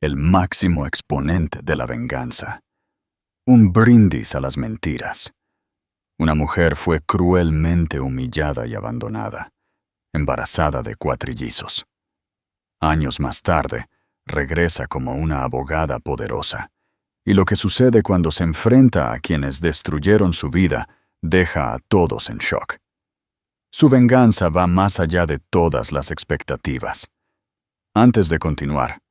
el máximo exponente de la venganza. Un brindis a las mentiras. Una mujer fue cruelmente humillada y abandonada, embarazada de cuatrillizos. Años más tarde, regresa como una abogada poderosa, y lo que sucede cuando se enfrenta a quienes destruyeron su vida deja a todos en shock. Su venganza va más allá de todas las expectativas. Antes de continuar,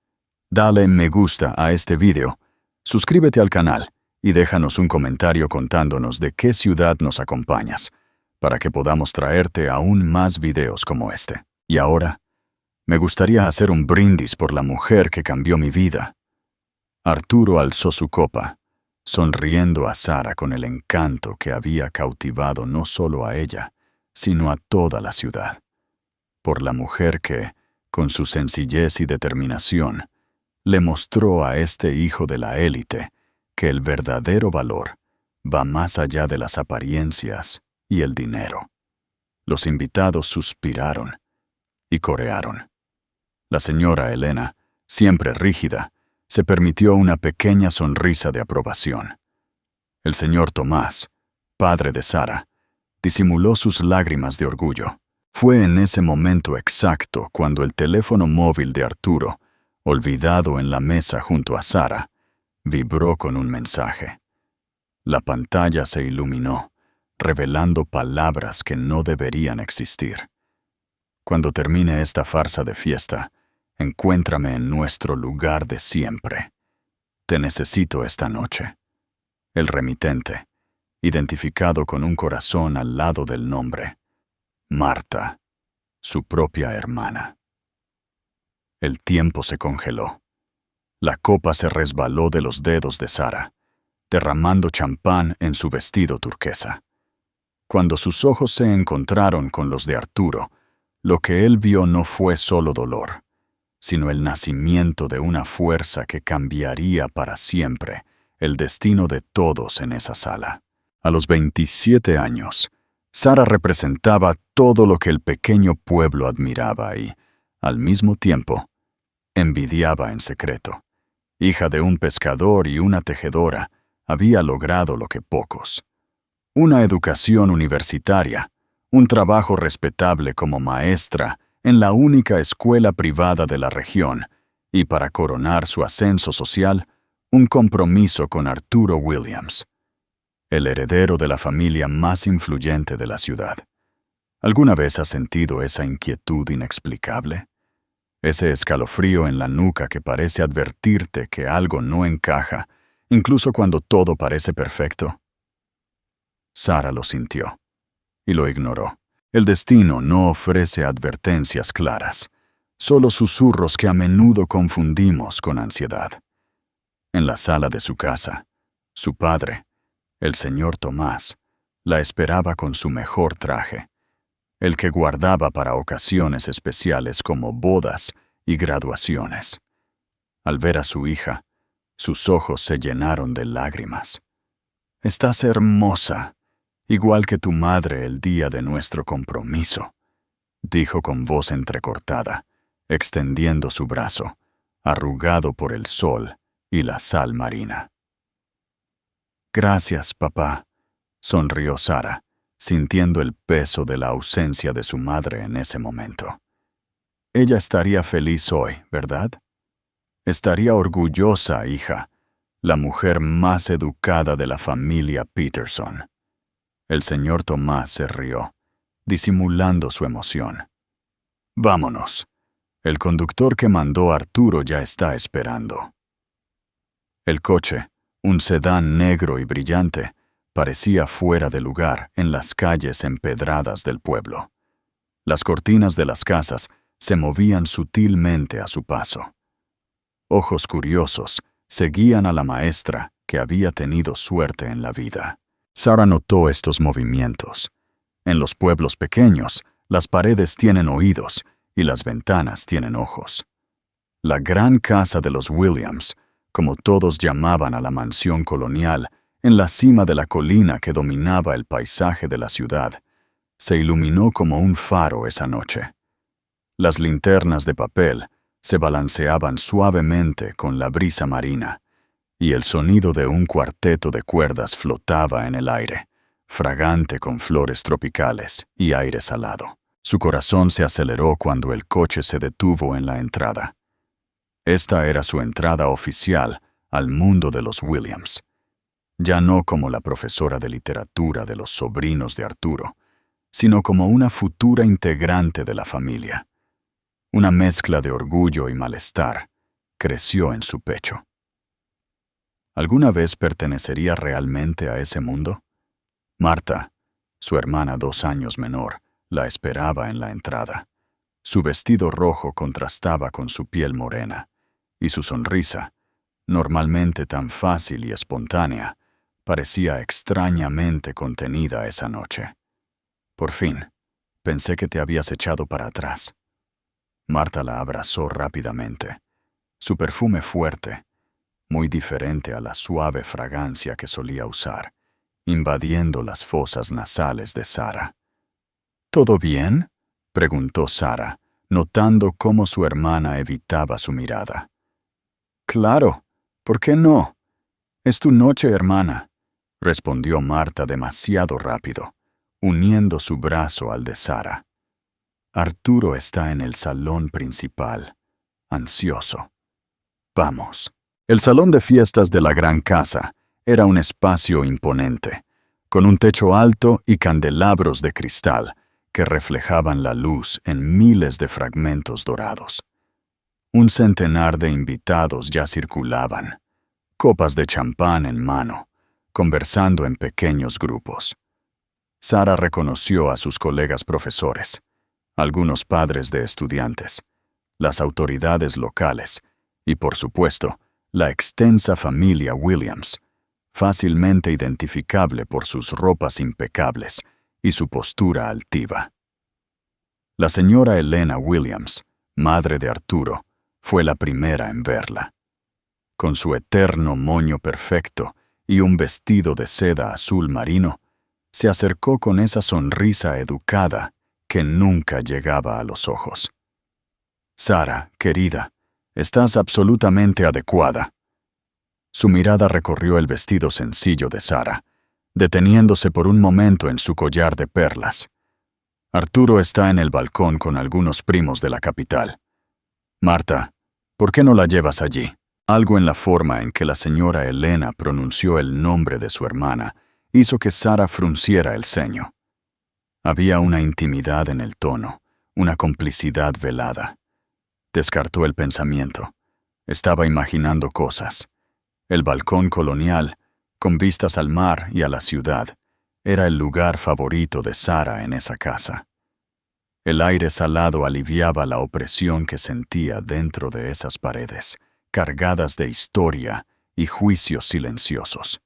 dale me gusta a este video, suscríbete al canal y déjanos un comentario contándonos de qué ciudad nos acompañas, para que podamos traerte aún más videos como este. Y ahora, me gustaría hacer un brindis por la mujer que cambió mi vida. Arturo alzó su copa, sonriendo a Sara con el encanto que había cautivado no solo a ella, sino a toda la ciudad. Por la mujer que, con su sencillez y determinación, le mostró a este hijo de la élite que el verdadero valor va más allá de las apariencias y el dinero. Los invitados suspiraron y corearon. La señora Elena, siempre rígida, se permitió una pequeña sonrisa de aprobación. El señor Tomás, padre de Sara, disimuló sus lágrimas de orgullo. Fue en ese momento exacto cuando el teléfono móvil de Arturo, olvidado en la mesa junto a Sara, vibró con un mensaje. La pantalla se iluminó, revelando palabras que no deberían existir. Cuando termine esta farsa de fiesta, encuéntrame en nuestro lugar de siempre. Te necesito esta noche. El remitente, identificado con un corazón al lado del nombre. Marta, su propia hermana. El tiempo se congeló. La copa se resbaló de los dedos de Sara, derramando champán en su vestido turquesa. Cuando sus ojos se encontraron con los de Arturo, lo que él vio no fue solo dolor, sino el nacimiento de una fuerza que cambiaría para siempre el destino de todos en esa sala. A los 27 años, Sara representaba todo lo que el pequeño pueblo admiraba y, al mismo tiempo, envidiaba en secreto. Hija de un pescador y una tejedora, había logrado lo que pocos. Una educación universitaria, un trabajo respetable como maestra en la única escuela privada de la región y, para coronar su ascenso social, un compromiso con Arturo Williams, el heredero de la familia más influyente de la ciudad. ¿Alguna vez has sentido esa inquietud inexplicable? Ese escalofrío en la nuca que parece advertirte que algo no encaja, incluso cuando todo parece perfecto. Sara lo sintió y lo ignoró. El destino no ofrece advertencias claras, solo susurros que a menudo confundimos con ansiedad. En la sala de su casa, su padre, el señor Tomás, la esperaba con su mejor traje, el que guardaba para ocasiones especiales como bodas y graduaciones. Al ver a su hija, sus ojos se llenaron de lágrimas. «Estás hermosa, igual que tu madre el día de nuestro compromiso», dijo con voz entrecortada, extendiendo su brazo, arrugado por el sol y la sal marina. «Gracias, papá», sonrió Sara, sintiendo el peso de la ausencia de su madre en ese momento. Ella estaría feliz hoy, ¿verdad? Estaría orgullosa, hija, la mujer más educada de la familia Peterson. El señor Tomás se rió, disimulando su emoción. «Vámonos. El conductor que mandó Arturo ya está esperando». El coche, un sedán negro y brillante, parecía fuera de lugar en las calles empedradas del pueblo. Las cortinas de las casas se movían sutilmente a su paso. Ojos curiosos seguían a la maestra que había tenido suerte en la vida. Sara notó estos movimientos. En los pueblos pequeños, las paredes tienen oídos y las ventanas tienen ojos. La gran casa de los Williams, como todos llamaban a la mansión colonial, en la cima de la colina que dominaba el paisaje de la ciudad, se iluminó como un faro esa noche. Las linternas de papel, se balanceaban suavemente con la brisa marina, y el sonido de un cuarteto de cuerdas flotaba en el aire, fragante con flores tropicales y aire salado. Su corazón se aceleró cuando el coche se detuvo en la entrada. Esta era su entrada oficial al mundo de los Williams, ya no como la profesora de literatura de los sobrinos de Arturo, sino como una futura integrante de la familia. Una mezcla de orgullo y malestar creció en su pecho. ¿Alguna vez pertenecería realmente a ese mundo? Marta, su hermana 2 años menor, la esperaba en la entrada. Su vestido rojo contrastaba con su piel morena, y su sonrisa, normalmente tan fácil y espontánea, parecía extrañamente contenida esa noche. Por fin, pensé que te habías echado para atrás. Marta la abrazó rápidamente. Su perfume fuerte, muy diferente a la suave fragancia que solía usar, invadiendo las fosas nasales de Sara. ¿Todo bien?, preguntó Sara, notando cómo su hermana evitaba su mirada. Claro, ¿por qué no? Es tu noche, hermana, respondió Marta demasiado rápido, uniendo su brazo al de Sara. Arturo está en el salón principal, ansioso. Vamos. El salón de fiestas de la gran casa era un espacio imponente, con un techo alto y candelabros de cristal que reflejaban la luz en miles de fragmentos dorados. Un centenar de invitados ya circulaban, copas de champán en mano, conversando en pequeños grupos. Sara reconoció a sus colegas profesores, algunos padres de estudiantes, las autoridades locales y, por supuesto, la extensa familia Williams, fácilmente identificable por sus ropas impecables y su postura altiva. La señora Elena Williams, madre de Arturo, fue la primera en verla. Con su eterno moño perfecto y un vestido de seda azul marino, se acercó con esa sonrisa educada que nunca llegaba a los ojos. Sara, querida, estás absolutamente adecuada. Su mirada recorrió el vestido sencillo de Sara, deteniéndose por un momento en su collar de perlas. Arturo está en el balcón con algunos primos de la capital. Marta, ¿por qué no la llevas allí? Algo en la forma en que la señora Elena pronunció el nombre de su hermana hizo que Sara frunciera el ceño. Había una intimidad en el tono, una complicidad velada. Descartó el pensamiento. Estaba imaginando cosas. El balcón colonial, con vistas al mar y a la ciudad, era el lugar favorito de Sara en esa casa. El aire salado aliviaba la opresión que sentía dentro de esas paredes, cargadas de historia y juicios silenciosos.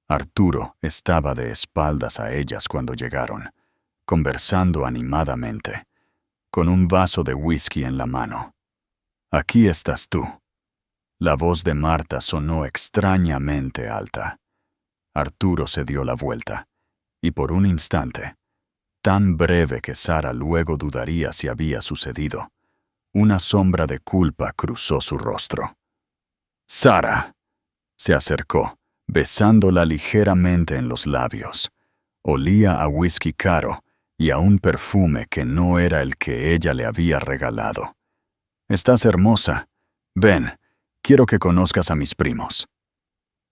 Arturo estaba de espaldas a ellas cuando llegaron, conversando animadamente, con un vaso de whisky en la mano. «Aquí estás tú». La voz de Marta sonó extrañamente alta. Arturo se dio la vuelta, y por un instante, tan breve que Sara luego dudaría si había sucedido, una sombra de culpa cruzó su rostro. «Sara», se acercó, besándola ligeramente en los labios. Olía a whisky caro y a un perfume que no era el que ella le había regalado. «Estás hermosa. Ven, quiero que conozcas a mis primos».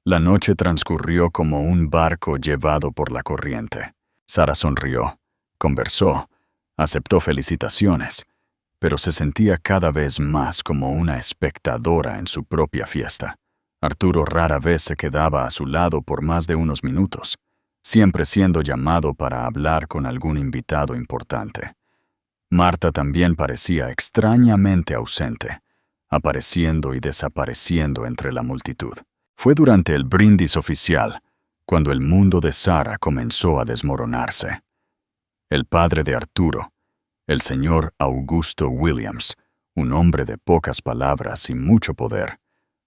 La noche transcurrió como un barco llevado por la corriente. Sara sonrió, conversó, aceptó felicitaciones, pero se sentía cada vez más como una espectadora en su propia fiesta. Arturo rara vez se quedaba a su lado por más de unos minutos, siempre siendo llamado para hablar con algún invitado importante. Marta también parecía extrañamente ausente, apareciendo y desapareciendo entre la multitud. Fue durante el brindis oficial, cuando el mundo de Sara comenzó a desmoronarse. El padre de Arturo, el señor Augusto Williams, un hombre de pocas palabras y mucho poder,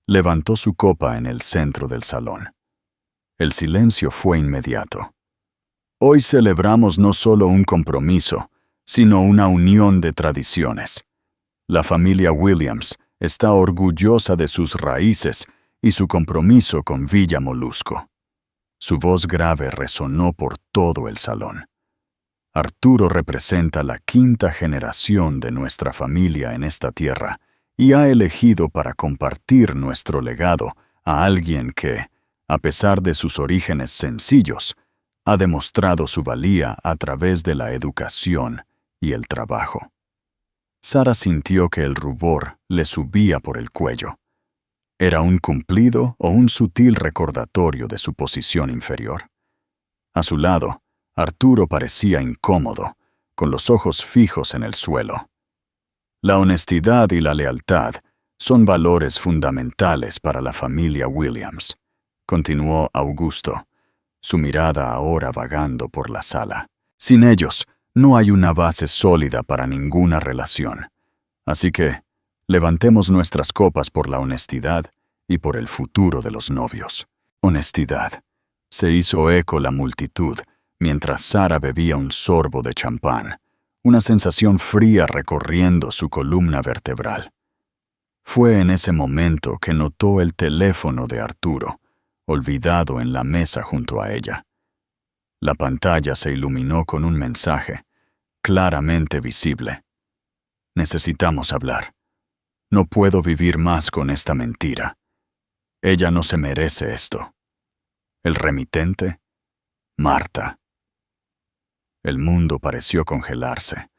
levantó su copa en el centro del salón. El silencio fue inmediato. «Hoy celebramos no solo un compromiso, sino una unión de tradiciones. La familia Williams está orgullosa de sus raíces y su compromiso con Villa Molusco. Su voz grave resonó por todo el salón. Arturo representa la quinta generación de nuestra familia en esta tierra y ha elegido para compartir nuestro legado a alguien que, a pesar de sus orígenes sencillos, ha demostrado su valía a través de la educación y el trabajo. Sara sintió que el rubor le subía por el cuello. ¿Era un cumplido o un sutil recordatorio de su posición inferior? A su lado, Arturo parecía incómodo, con los ojos fijos en el suelo. La honestidad y la lealtad son valores fundamentales para la familia Williams, continuó Augusto, su mirada ahora vagando por la sala. Sin ellos, no hay una base sólida para ninguna relación. Así que, levantemos nuestras copas por la honestidad y por el futuro de los novios. Honestidad. Se hizo eco la multitud mientras Sara bebía un sorbo de champán, una sensación fría recorriendo su columna vertebral. Fue en ese momento que notó el teléfono de Arturo, olvidado en la mesa junto a ella. La pantalla se iluminó con un mensaje, claramente visible. Necesitamos hablar. No puedo vivir más con esta mentira. Ella no se merece esto. El remitente, Marta. El mundo pareció congelarse.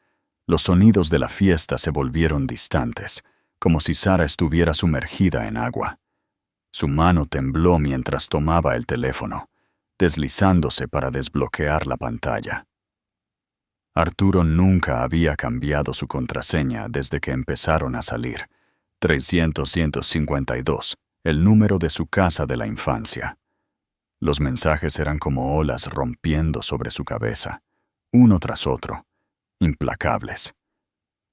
Los sonidos de la fiesta se volvieron distantes, como si Sara estuviera sumergida en agua. Su mano tembló mientras tomaba el teléfono, deslizándose para desbloquear la pantalla. Arturo nunca había cambiado su contraseña desde que empezaron a salir. 300-152, el número de su casa de la infancia. Los mensajes eran como olas rompiendo sobre su cabeza, uno tras otro, implacables.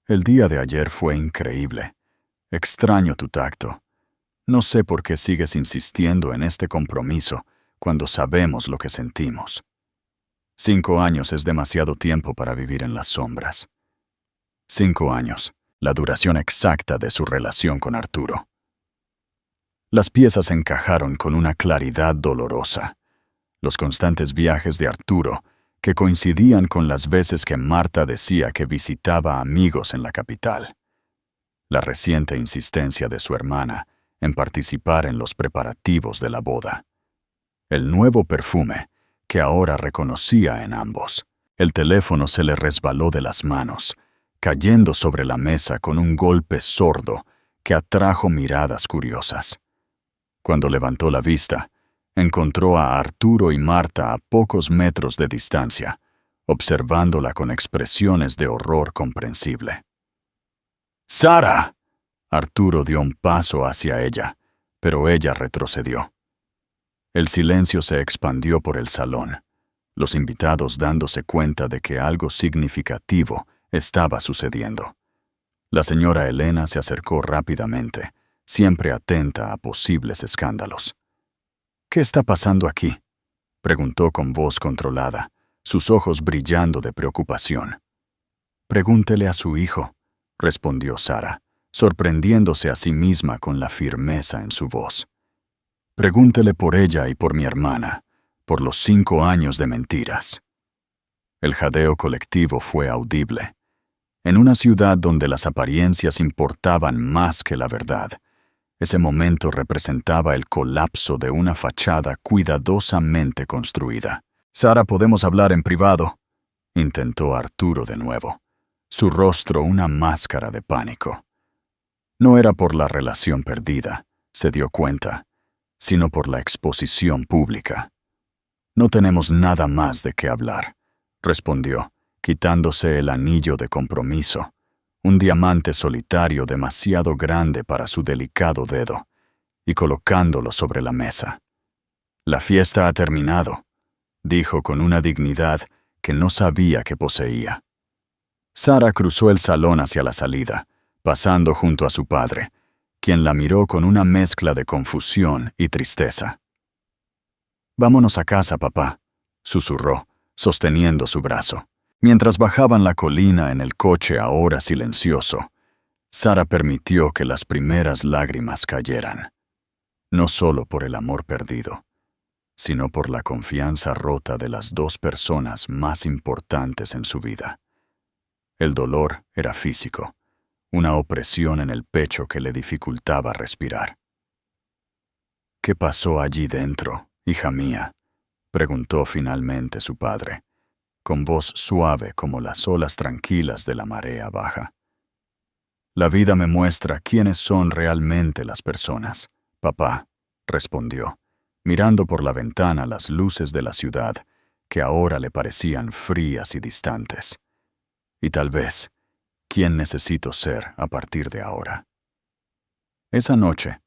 El día de ayer fue increíble. Extraño tu tacto. No sé por qué sigues insistiendo en este compromiso cuando sabemos lo que sentimos. 5 años es demasiado tiempo para vivir en las sombras. 5 años, la duración exacta de su relación con Arturo. Las piezas encajaron con una claridad dolorosa. Los constantes viajes de Arturo, que coincidían con las veces que Marta decía que visitaba amigos en la capital. La reciente insistencia de su hermana en participar en los preparativos de la boda. El nuevo perfume, que ahora reconocía en ambos. El teléfono se le resbaló de las manos, cayendo sobre la mesa con un golpe sordo que atrajo miradas curiosas. Cuando levantó la vista, encontró a Arturo y Marta a pocos metros de distancia, observándola con expresiones de horror comprensible. ¡Sara! Arturo dio un paso hacia ella, pero ella retrocedió. El silencio se expandió por el salón, los invitados dándose cuenta de que algo significativo estaba sucediendo. La señora Elena se acercó rápidamente, siempre atenta a posibles escándalos. «¿Qué está pasando aquí?», preguntó con voz controlada, sus ojos brillando de preocupación. «Pregúntele a su hijo», respondió Sara, sorprendiéndose a sí misma con la firmeza en su voz. «Pregúntele por ella y por mi hermana, por los 5 años de mentiras». El jadeo colectivo fue audible. En una ciudad donde las apariencias importaban más que la verdad, ese momento representaba el colapso de una fachada cuidadosamente construida. «Sara, podemos hablar en privado», intentó Arturo de nuevo, su rostro una máscara de pánico. No era por la relación perdida, se dio cuenta, sino por la exposición pública. «No tenemos nada más de qué hablar», respondió, quitándose el anillo de compromiso, un diamante solitario demasiado grande para su delicado dedo, y colocándolo sobre la mesa. «La fiesta ha terminado», dijo con una dignidad que no sabía que poseía. Sara cruzó el salón hacia la salida, pasando junto a su padre, quien la miró con una mezcla de confusión y tristeza. «Vámonos a casa, papá», susurró, sosteniendo su brazo. Mientras bajaban la colina en el coche ahora silencioso, Sara permitió que las primeras lágrimas cayeran, no solo por el amor perdido, sino por la confianza rota de las dos personas más importantes en su vida. El dolor era físico, una opresión en el pecho que le dificultaba respirar. «¿Qué pasó allí dentro, hija mía?», preguntó finalmente su padre, con voz suave como las olas tranquilas de la marea baja. «La vida me muestra quiénes son realmente las personas, papá», respondió, mirando por la ventana las luces de la ciudad que ahora le parecían frías y distantes. «Y tal vez, ¿quién necesito ser a partir de ahora?». Esa noche,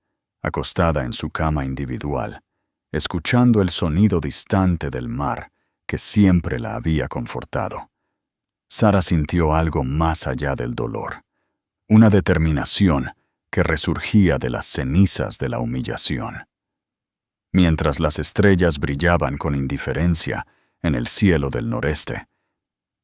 acostada en su cama individual, escuchando el sonido distante del mar que siempre la había confortado, Sara sintió algo más allá del dolor, una determinación que resurgía de las cenizas de la humillación. Mientras las estrellas brillaban con indiferencia en el cielo del noreste,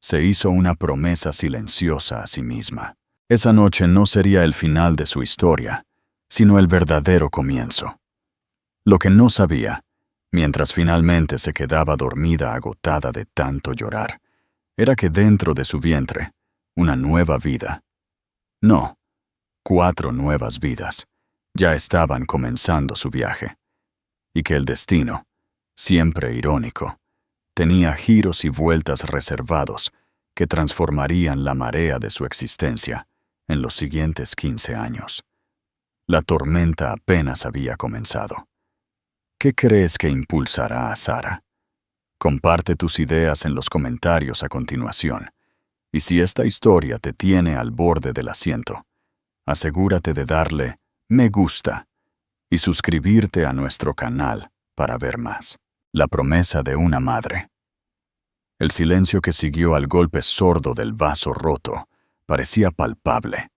se hizo una promesa silenciosa a sí misma. Esa noche no sería el final de su historia, sino el verdadero comienzo. Lo que no sabía, mientras finalmente se quedaba dormida agotada de tanto llorar, era que dentro de su vientre, una nueva vida, no, 4 nuevas vidas, ya estaban comenzando su viaje, y que el destino, siempre irónico, tenía giros y vueltas reservados que transformarían la marea de su existencia en los siguientes 15 años. La tormenta apenas había comenzado. ¿Qué crees que impulsará a Sara? Comparte tus ideas en los comentarios a continuación. Y si esta historia te tiene al borde del asiento, asegúrate de darle me gusta y suscribirte a nuestro canal para ver más. La promesa de una madre. El silencio que siguió al golpe sordo del vaso roto parecía palpable,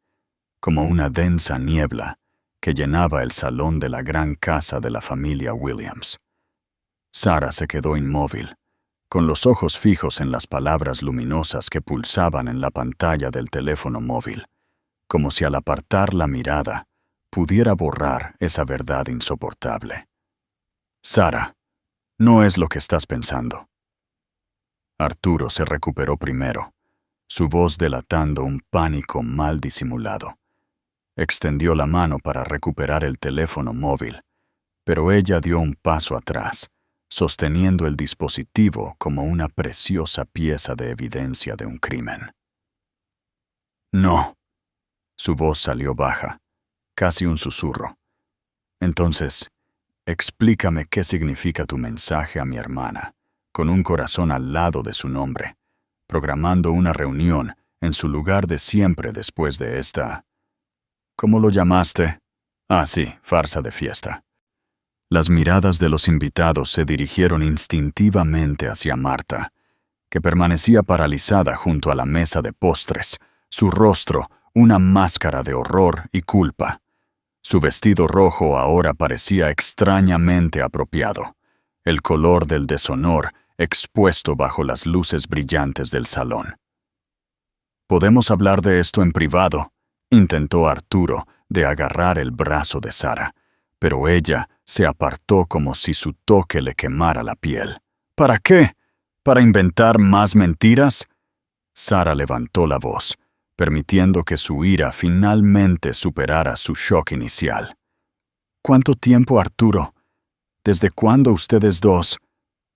como una densa niebla que llenaba el salón de la gran casa de la familia Williams. Sara se quedó inmóvil, con los ojos fijos en las palabras luminosas que pulsaban en la pantalla del teléfono móvil, como si al apartar la mirada pudiera borrar esa verdad insoportable. «Sara, no es lo que estás pensando». Arturo se recuperó primero, su voz delatando un pánico mal disimulado. Extendió la mano para recuperar el teléfono móvil, pero ella dio un paso atrás, sosteniendo el dispositivo como una preciosa pieza de evidencia de un crimen. «No». Su voz salió baja, casi un susurro. «Entonces, explícame qué significa tu mensaje a mi hermana, con un corazón al lado de su nombre, programando una reunión en su lugar de siempre después de esta... ¿Cómo lo llamaste? Ah, sí, farsa de fiesta». Las miradas de los invitados se dirigieron instintivamente hacia Marta, que permanecía paralizada junto a la mesa de postres, su rostro una máscara de horror y culpa. Su vestido rojo ahora parecía extrañamente apropiado, el color del deshonor expuesto bajo las luces brillantes del salón. «¿Podemos hablar de esto en privado?», intentó Arturo de agarrar el brazo de Sara, pero ella se apartó como si su toque le quemara la piel. «¿Para qué? ¿Para inventar más mentiras?». Sara levantó la voz, permitiendo que su ira finalmente superara su shock inicial. «¿Cuánto tiempo, Arturo? ¿Desde cuándo ustedes dos?»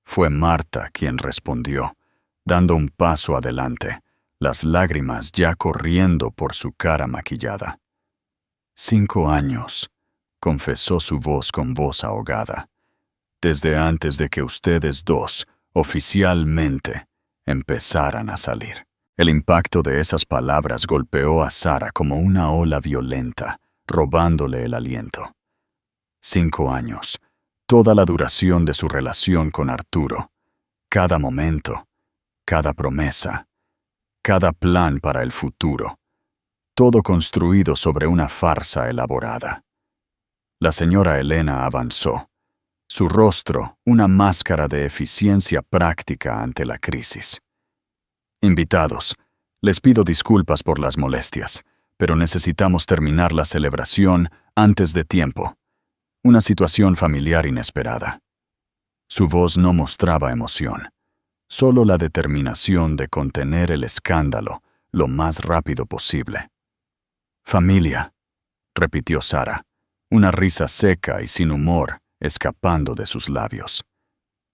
Fue Marta quien respondió, dando un paso adelante, las lágrimas ya corriendo por su cara maquillada. «5 años», confesó su voz con voz ahogada, «desde antes de que ustedes dos, oficialmente, empezaran a salir». El impacto de esas palabras golpeó a Sara como una ola violenta, robándole el aliento. 5 años, toda la duración de su relación con Arturo, cada momento, cada promesa, cada plan para el futuro, todo construido sobre una farsa elaborada. La señora Elena avanzó, su rostro una máscara de eficiencia práctica ante la crisis. «Invitados, les pido disculpas por las molestias, pero necesitamos terminar la celebración antes de tiempo. Una situación familiar inesperada. Su voz no mostraba emoción, solo la determinación de contener el escándalo lo más rápido posible. Familia, repitió Sara, una risa seca y sin humor escapando de sus labios.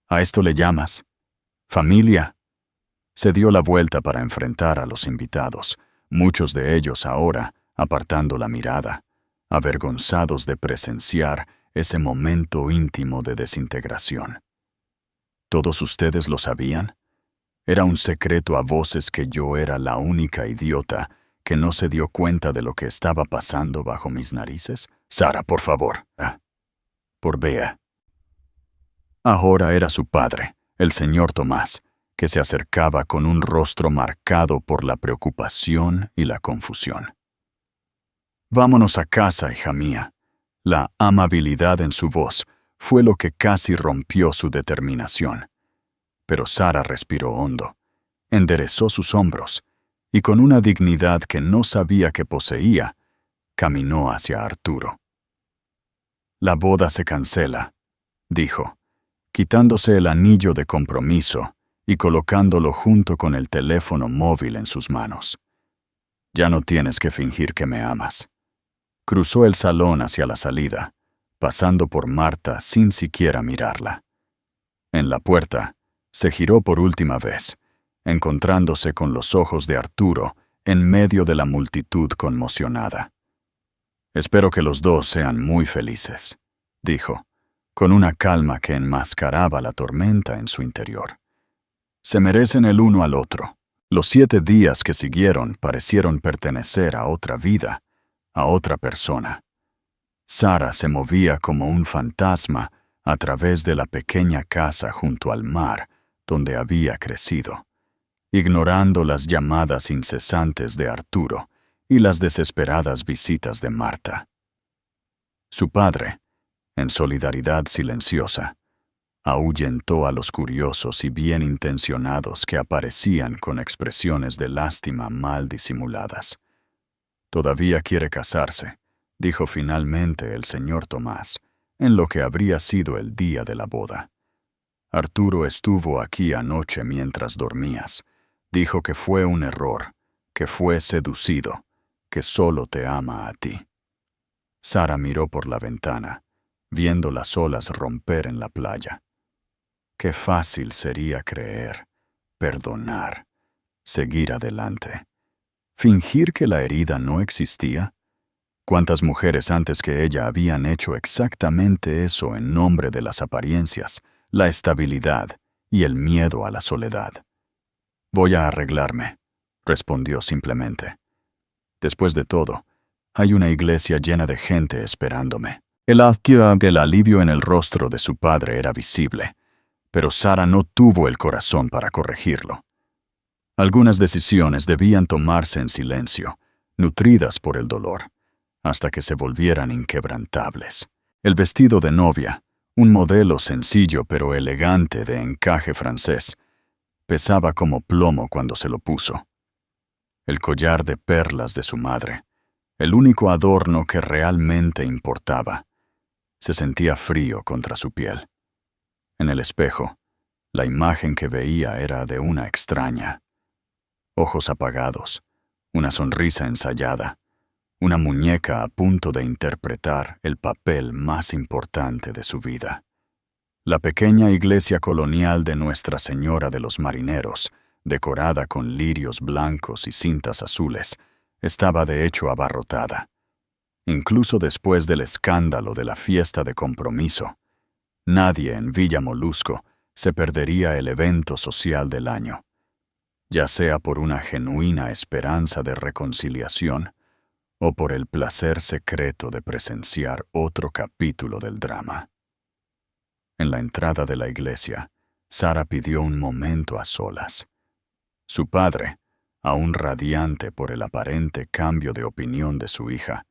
¿A esto le llamas? ¿Familia? Se dio la vuelta para enfrentar a los invitados, muchos de ellos ahora apartando la mirada, avergonzados de presenciar ese momento íntimo de desintegración. ¿Todos ustedes lo sabían? Era un secreto a voces que yo era la única idiota que no se dio cuenta de lo que estaba pasando bajo mis narices. Sara, por favor. Por Bea. Ahora era su padre, el señor Tomás, que se acercaba con un rostro marcado por la preocupación y la confusión. Vámonos a casa, hija mía. La amabilidad en su voz fue lo que casi rompió su determinación. Pero Sara respiró hondo, enderezó sus hombros y con una dignidad que no sabía que poseía, caminó hacia Arturo. La boda se cancela, dijo, quitándose el anillo de compromiso y colocándolo junto con el teléfono móvil en sus manos. Ya no tienes que fingir que me amas. Cruzó el salón hacia la salida, pasando por Marta sin siquiera mirarla. En la puerta, se giró por última vez, encontrándose con los ojos de Arturo en medio de la multitud conmocionada. Espero que los dos sean muy felices, dijo, con una calma que enmascaraba la tormenta en su interior. Se merecen el uno al otro. Los 7 días que siguieron parecieron pertenecer a otra vida, a otra persona. Sara se movía como un fantasma a través de la pequeña casa junto al mar donde había crecido, ignorando las llamadas incesantes de Arturo y las desesperadas visitas de Marta. Su padre, en solidaridad silenciosa, ahuyentó a los curiosos y bien intencionados que aparecían con expresiones de lástima mal disimuladas. Todavía quiere casarse, dijo finalmente el señor Tomás, en lo que habría sido el día de la boda. Arturo estuvo aquí anoche mientras dormías. Dijo que fue un error, que fue seducido, que solo te ama a ti. Sara miró por la ventana, viendo las olas romper en la playa. Qué fácil sería creer, perdonar, seguir adelante. ¿Fingir que la herida no existía? ¿Cuántas mujeres antes que ella habían hecho exactamente eso en nombre de las apariencias, la estabilidad y el miedo a la soledad? Voy a arreglarme, respondió simplemente. Después de todo, hay una iglesia llena de gente esperándome. El alivio en el rostro de su padre era visible, pero Sara no tuvo el corazón para corregirlo. Algunas decisiones debían tomarse en silencio, nutridas por el dolor, hasta que se volvieran inquebrantables. El vestido de novia, un modelo sencillo pero elegante de encaje francés, pesaba como plomo cuando se lo puso. El collar de perlas de su madre, el único adorno que realmente importaba, se sentía frío contra su piel. En el espejo, la imagen que veía era de una extraña. Ojos apagados, una sonrisa ensayada, una muñeca a punto de interpretar el papel más importante de su vida. La pequeña iglesia colonial de Nuestra Señora de los Marineros, decorada con lirios blancos y cintas azules, estaba de hecho abarrotada. Incluso después del escándalo de la fiesta de compromiso, nadie en Villa Molusco se perdería el evento social del año, ya sea por una genuina esperanza de reconciliación o por el placer secreto de presenciar otro capítulo del drama. En la entrada de la iglesia, Sara pidió un momento a solas. Su padre, aún radiante por el aparente cambio de opinión de su hija,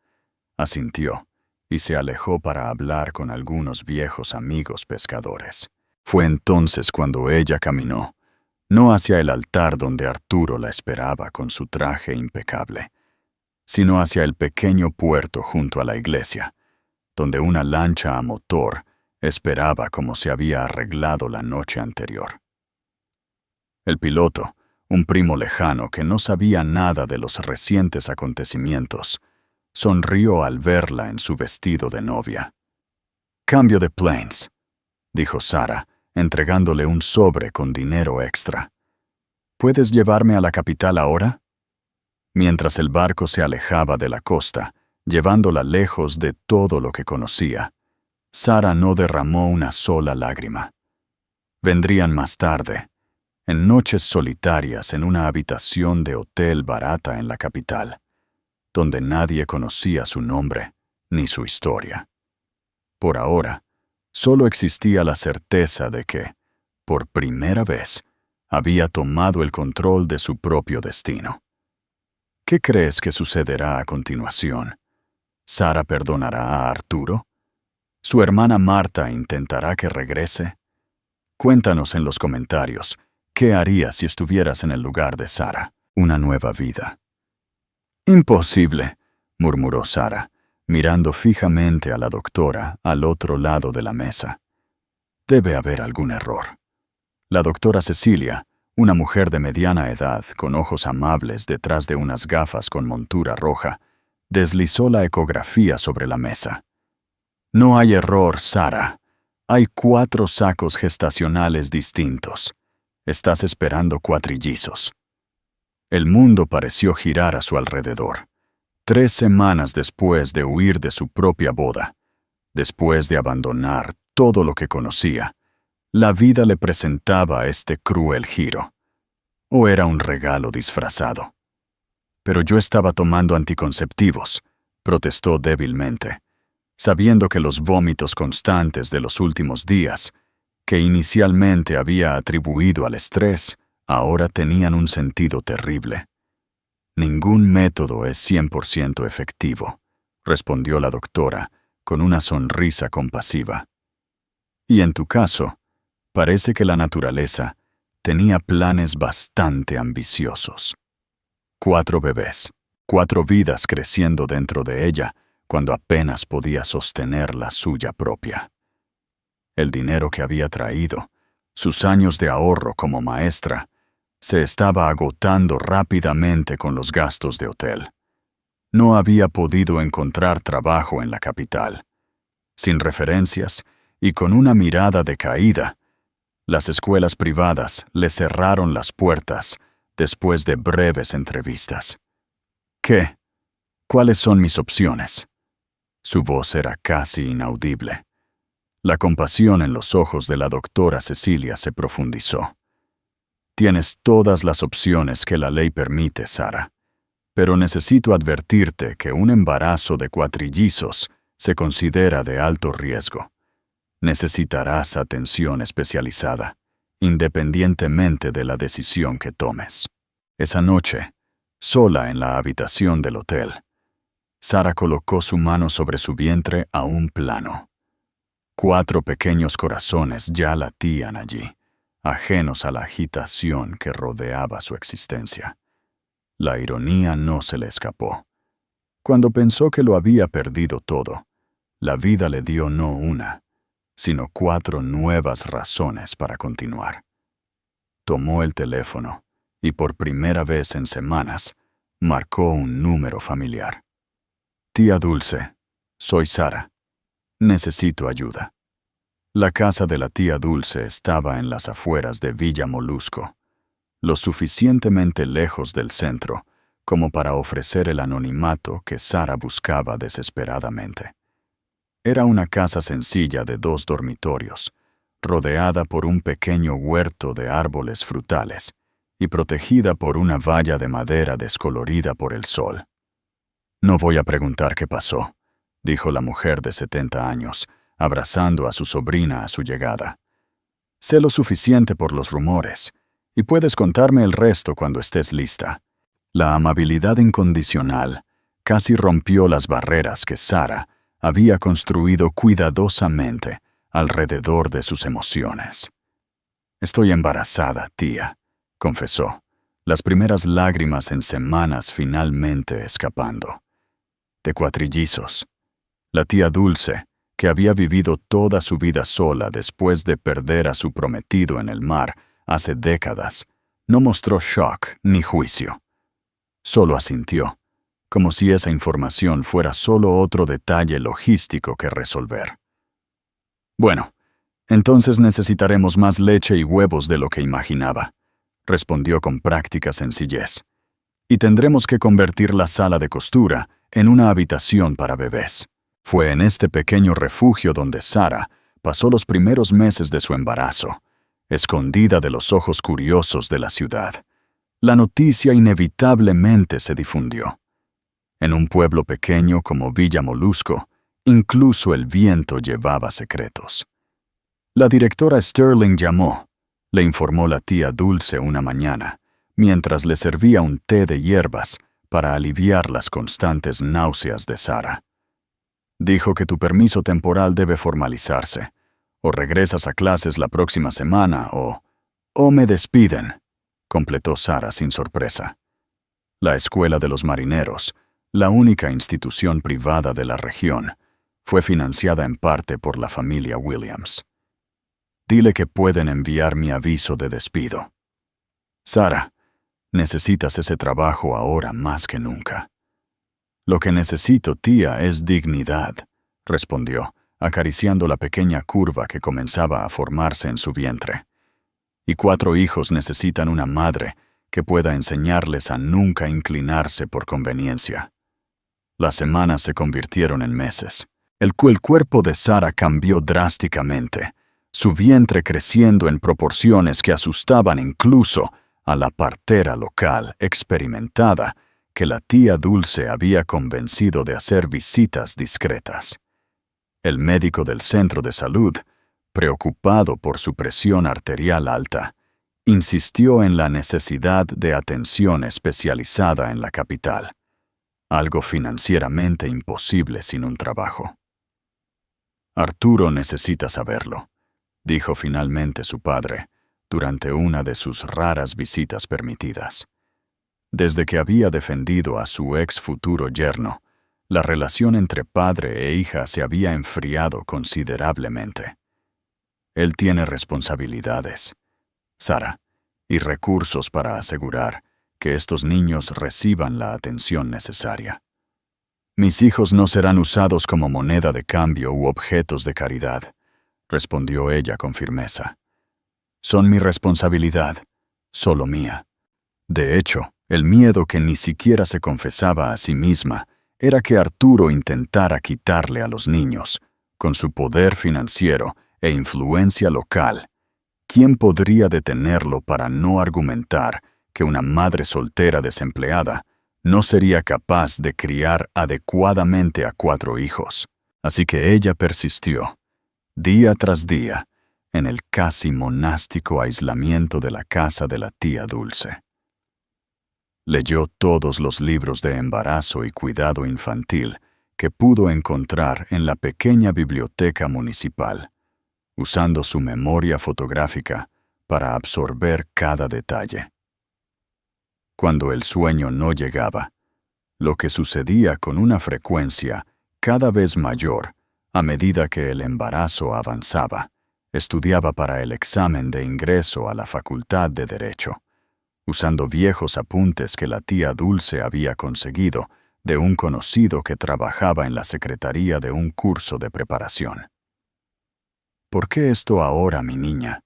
asintió y se alejó para hablar con algunos viejos amigos pescadores. Fue entonces cuando ella caminó, no hacia el altar donde Arturo la esperaba con su traje impecable, sino hacia el pequeño puerto junto a la iglesia, donde una lancha a motor esperaba como se había arreglado la noche anterior. El piloto, un primo lejano que no sabía nada de los recientes acontecimientos, sonrió al verla en su vestido de novia. «Cambio de planes», dijo Sara, entregándole un sobre con dinero extra. «¿Puedes llevarme a la capital ahora?» Mientras el barco se alejaba de la costa, llevándola lejos de todo lo que conocía, Sara no derramó una sola lágrima. Vendrían más tarde, en noches solitarias en una habitación de hotel barata en la capital, donde nadie conocía su nombre ni su historia. Por ahora, solo existía la certeza de que, por primera vez, había tomado el control de su propio destino. ¿Qué crees que sucederá a continuación? ¿Sara perdonará a Arturo? ¿Su hermana Marta intentará que regrese? Cuéntanos en los comentarios, ¿qué harías si estuvieras en el lugar de Sara? Una nueva vida. «Imposible», murmuró Sara, mirando fijamente a la doctora al otro lado de la mesa. «Debe haber algún error». La doctora Cecilia, una mujer de mediana edad, con ojos amables detrás de unas gafas con montura roja, deslizó la ecografía sobre la mesa. «No hay error, Sara. Hay 4 sacos gestacionales distintos. Estás esperando cuatrillizos». El mundo pareció girar a su alrededor. 3 semanas después de huir de su propia boda, después de abandonar todo lo que conocía, la vida le presentaba este cruel giro. ¿O era un regalo disfrazado? «Pero yo estaba tomando anticonceptivos», protestó débilmente, sabiendo que los vómitos constantes de los últimos días, que inicialmente había atribuido al estrés, ahora tenían un sentido terrible. «Ningún método es 100% efectivo», respondió la doctora, con una sonrisa compasiva. «Y en tu caso, parece que la naturaleza tenía planes bastante ambiciosos». 4 bebés, 4 vidas creciendo dentro de ella cuando apenas podía sostener la suya propia. El dinero que había traído, sus años de ahorro como maestra, se estaba agotando rápidamente con los gastos de hotel. No había podido encontrar trabajo en la capital. Sin referencias y con una mirada decaída, las escuelas privadas le cerraron las puertas después de breves entrevistas. «¿Qué? ¿Cuáles son mis opciones?» Su voz era casi inaudible. La compasión en los ojos de la doctora Cecilia se profundizó. «Tienes todas las opciones que la ley permite, Sara, pero necesito advertirte que un embarazo de cuatrillizos se considera de alto riesgo. Necesitarás atención especializada, independientemente de la decisión que tomes». Esa noche, sola en la habitación del hotel, Sara colocó su mano sobre su vientre a un plano. 4 pequeños corazones ya latían allí, ajenos a la agitación que rodeaba su existencia. La ironía no se le escapó. Cuando pensó que lo había perdido todo, la vida le dio no una, sino 4 nuevas razones para continuar. Tomó el teléfono y por primera vez en semanas marcó un número familiar. «Tía Dulce, soy Sara. Necesito ayuda». La casa de la tía Dulce estaba en las afueras de Villa Molusco, lo suficientemente lejos del centro como para ofrecer el anonimato que Sara buscaba desesperadamente. Era una casa sencilla de 2 dormitorios, rodeada por un pequeño huerto de árboles frutales y protegida por una valla de madera descolorida por el sol. «No voy a preguntar qué pasó», dijo la mujer de 70 años, abrazando a su sobrina a su llegada. «Sé lo suficiente por los rumores, y puedes contarme el resto cuando estés lista». La amabilidad incondicional casi rompió las barreras que Sara había construido cuidadosamente alrededor de sus emociones. «Estoy embarazada, tía», confesó, las primeras lágrimas en semanas finalmente escapando. De cuatrillizos. La tía Dulce, que había vivido toda su vida sola después de perder a su prometido en el mar hace décadas, no mostró shock ni juicio. Solo asintió, como si esa información fuera solo otro detalle logístico que resolver. Bueno, entonces necesitaremos más leche y huevos de lo que imaginaba, respondió con práctica sencillez. Y tendremos que convertir la sala de costura en una habitación para bebés. Fue en este pequeño refugio donde Sara pasó los primeros meses de su embarazo, escondida de los ojos curiosos de la ciudad. La noticia inevitablemente se difundió. En un pueblo pequeño como Villa Molusco, incluso el viento llevaba secretos. La directora Sterling llamó, le informó la tía Dulce una mañana, mientras le servía un té de hierbas para aliviar las constantes náuseas de Sara. Dijo que tu permiso temporal debe formalizarse. O regresas a clases la próxima semana o me despiden, completó Sara sin sorpresa. La Escuela de los Marineros, la única institución privada de la región, fue financiada en parte por la familia Williams. Dile que pueden enviar mi aviso de despido. Sara, necesitas ese trabajo ahora más que nunca. Lo que necesito, tía, es dignidad, respondió, acariciando la pequeña curva que comenzaba a formarse en su vientre. Y 4 hijos necesitan una madre que pueda enseñarles a nunca inclinarse por conveniencia. Las semanas se convirtieron en meses. El cuerpo de Sara cambió drásticamente, su vientre creciendo en proporciones que asustaban incluso a la partera local experimentada que la tía Dulce había convencido de hacer visitas discretas. El médico del centro de salud, preocupado por su presión arterial alta, insistió en la necesidad de atención especializada en la capital, algo financieramente imposible sin un trabajo. Arturo necesita saberlo, dijo finalmente su padre, durante una de sus raras visitas permitidas. Desde que había defendido a su ex futuro yerno, la relación entre padre e hija se había enfriado considerablemente. Él tiene responsabilidades, Sara, y recursos para asegurar que estos niños reciban la atención necesaria. Mis hijos no serán usados como moneda de cambio u objetos de caridad, respondió ella con firmeza. Son mi responsabilidad, solo mía. De hecho, el miedo que ni siquiera se confesaba a sí misma era que Arturo intentara quitarle a los niños, con su poder financiero e influencia local. ¿Quién podría detenerlo para no argumentar que una madre soltera desempleada no sería capaz de criar adecuadamente a 4 hijos? Así que ella persistió, día tras día, en el casi monástico aislamiento de la casa de la tía Dulce. Leyó todos los libros de embarazo y cuidado infantil que pudo encontrar en la pequeña biblioteca municipal, usando su memoria fotográfica para absorber cada detalle. Cuando el sueño no llegaba, lo que sucedía con una frecuencia cada vez mayor a medida que el embarazo avanzaba, estudiaba para el examen de ingreso a la Facultad de Derecho, usando viejos apuntes que la tía Dulce había conseguido de un conocido que trabajaba en la secretaría de un curso de preparación. ¿Por qué esto ahora, mi niña?,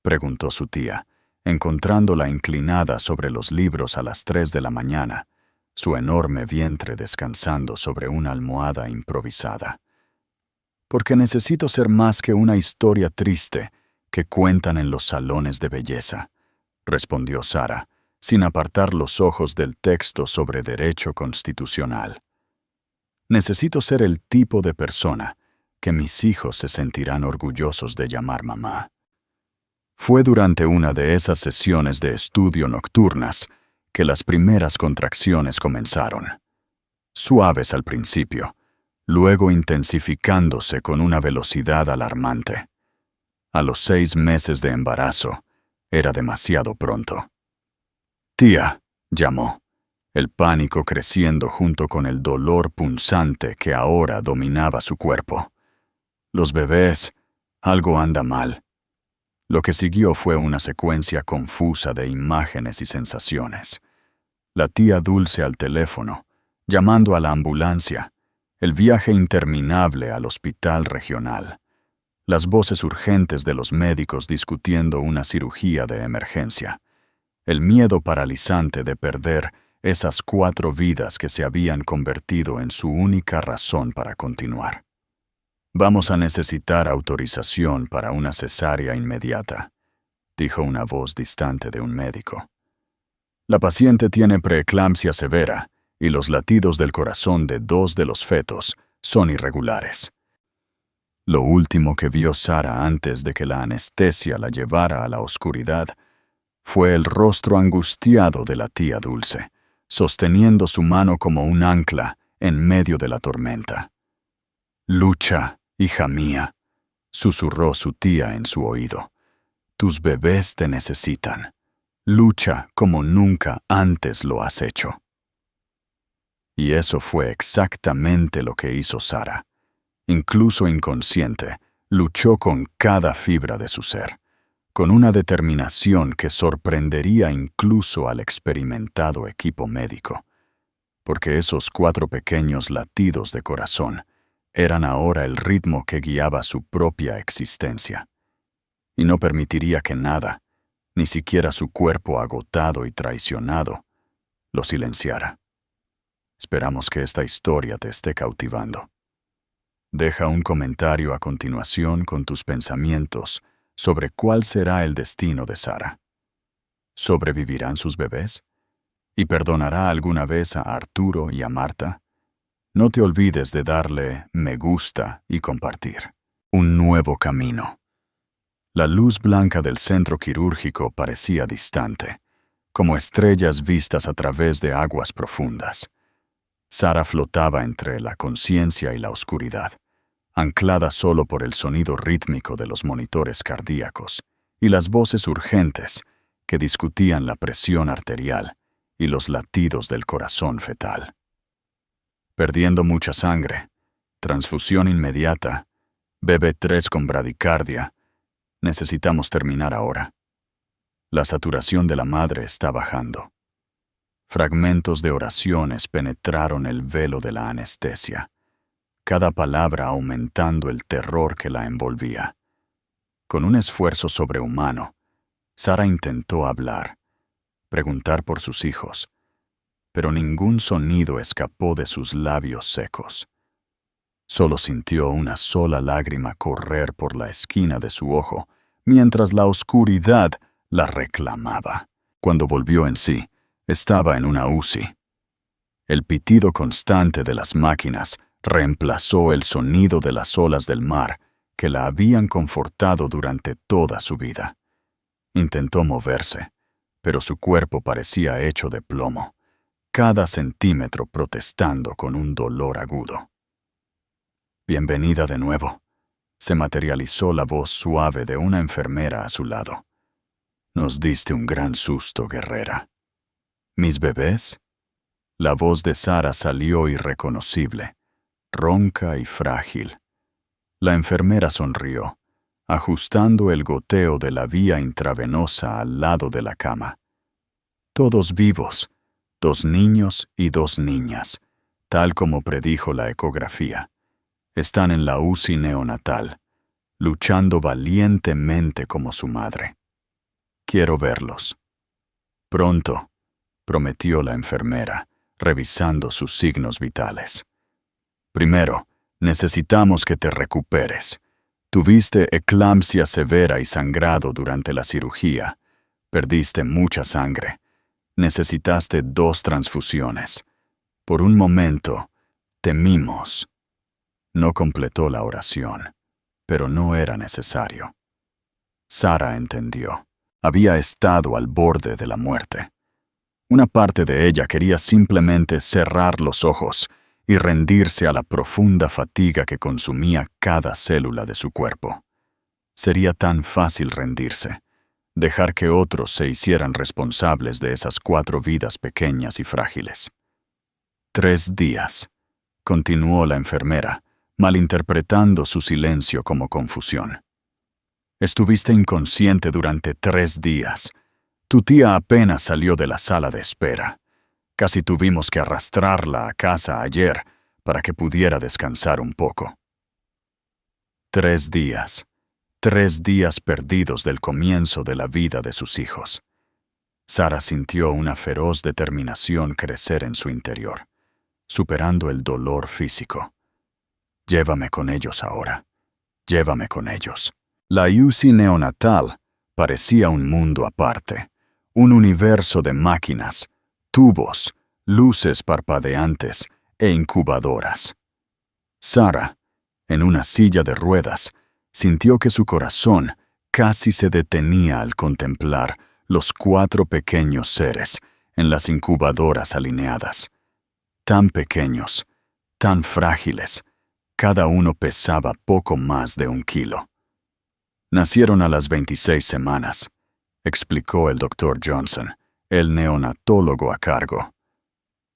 preguntó su tía, encontrándola inclinada sobre los libros a las 3 de la mañana, su enorme vientre descansando sobre una almohada improvisada. Porque necesito ser más que una historia triste que cuentan en los salones de belleza, respondió Sara, sin apartar los ojos del texto sobre derecho constitucional. Necesito ser el tipo de persona que mis hijos se sentirán orgullosos de llamar mamá. Fue durante una de esas sesiones de estudio nocturnas que las primeras contracciones comenzaron. Suaves al principio, luego intensificándose con una velocidad alarmante. A los 6 meses de embarazo, era demasiado pronto. Tía, llamó, el pánico creciendo junto con el dolor punzante que ahora dominaba su cuerpo. Los bebés, algo anda mal. Lo que siguió fue una secuencia confusa de imágenes y sensaciones. La tía Dulce al teléfono, llamando a la ambulancia, el viaje interminable al hospital regional, las voces urgentes de los médicos discutiendo una cirugía de emergencia, el miedo paralizante de perder esas 4 vidas que se habían convertido en su única razón para continuar. «Vamos a necesitar autorización para una cesárea inmediata», dijo una voz distante de un médico. «La paciente tiene preeclampsia severa y los latidos del corazón de 2 de los fetos son irregulares». Lo último que vio Sara antes de que la anestesia la llevara a la oscuridad fue el rostro angustiado de la tía Dulce, sosteniendo su mano como un ancla en medio de la tormenta. «Lucha, hija mía», susurró su tía en su oído. «Tus bebés te necesitan. Lucha como nunca antes lo has hecho». Y eso fue exactamente lo que hizo Sara. Incluso inconsciente, luchó con cada fibra de su ser, con una determinación que sorprendería incluso al experimentado equipo médico, porque esos 4 pequeños latidos de corazón eran ahora el ritmo que guiaba su propia existencia, y no permitiría que nada, ni siquiera su cuerpo agotado y traicionado, lo silenciara. Esperamos que esta historia te esté cautivando. Deja un comentario a continuación con tus pensamientos sobre cuál será el destino de Sara. ¿Sobrevivirán sus bebés? ¿Y perdonará alguna vez a Arturo y a Marta? No te olvides de darle me gusta y compartir. Un nuevo camino. La luz blanca del centro quirúrgico parecía distante, como estrellas vistas a través de aguas profundas. Sara flotaba entre la conciencia y la oscuridad, anclada solo por el sonido rítmico de los monitores cardíacos y las voces urgentes que discutían la presión arterial y los latidos del corazón fetal. Perdiendo mucha sangre, transfusión inmediata, BB3 con bradicardia. Necesitamos terminar ahora. La saturación de la madre está bajando. Fragmentos de oraciones penetraron el velo de la anestesia, cada palabra aumentando el terror que la envolvía. Con un esfuerzo sobrehumano, Sara intentó hablar, preguntar por sus hijos, pero ningún sonido escapó de sus labios secos. Solo sintió una sola lágrima correr por la esquina de su ojo, mientras la oscuridad la reclamaba. Cuando volvió en sí, estaba en una UCI. El pitido constante de las máquinas reemplazó el sonido de las olas del mar que la habían confortado durante toda su vida. Intentó moverse, pero su cuerpo parecía hecho de plomo, cada centímetro protestando con un dolor agudo. «Bienvenida de nuevo», se materializó la voz suave de una enfermera a su lado. «Nos diste un gran susto, guerrera». «¿Mis bebés?» La voz de Sara salió irreconocible, ronca y frágil. La enfermera sonrió, ajustando el goteo de la vía intravenosa al lado de la cama. «Todos vivos, 2 niños y 2 niñas, tal como predijo la ecografía. Están en la UCI neonatal, luchando valientemente como su madre. Quiero verlos». «Pronto», prometió la enfermera, revisando sus signos vitales. «Primero, necesitamos que te recuperes. Tuviste eclampsia severa y sangrado durante la cirugía. Perdiste mucha sangre. Necesitaste 2 transfusiones. Por un momento, temimos». No completó la oración, pero no era necesario. Sara entendió. Había estado al borde de la muerte. Una parte de ella quería simplemente cerrar los ojos y rendirse a la profunda fatiga que consumía cada célula de su cuerpo. Sería tan fácil rendirse, dejar que otros se hicieran responsables de esas 4 vidas pequeñas y frágiles. 3 días, continuó la enfermera, malinterpretando su silencio como confusión. Estuviste inconsciente durante 3 días. Tu tía apenas salió de la sala de espera. Casi tuvimos que arrastrarla a casa ayer para que pudiera descansar un poco. 3 días. 3 días perdidos del comienzo de la vida de sus hijos. Sara sintió una feroz determinación crecer en su interior, superando el dolor físico. Llévame con ellos ahora. Llévame con ellos. La UCI neonatal parecía un mundo aparte, un universo de máquinas, tubos, luces parpadeantes e incubadoras. Sara, en una silla de ruedas, sintió que su corazón casi se detenía al contemplar los 4 pequeños seres en las incubadoras alineadas. Tan pequeños, tan frágiles, cada uno pesaba poco más de 1 kilo. Nacieron a las 26 semanas, explicó el Dr. Johnson, el neonatólogo a cargo.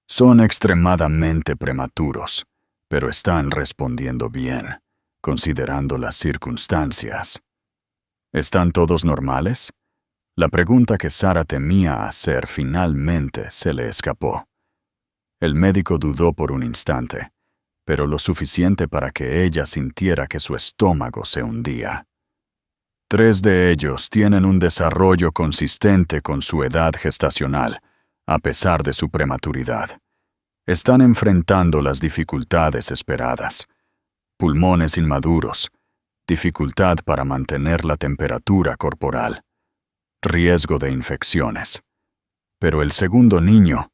Son extremadamente prematuros, pero están respondiendo bien, considerando las circunstancias. ¿Están todos normales? La pregunta que Sara temía hacer finalmente se le escapó. El médico dudó por un instante, pero lo suficiente para que ella sintiera que su estómago se hundía. 3 de ellos tienen un desarrollo consistente con su edad gestacional, a pesar de su prematuridad. Están enfrentando las dificultades esperadas. Pulmones inmaduros, dificultad para mantener la temperatura corporal, riesgo de infecciones. Pero el segundo niño...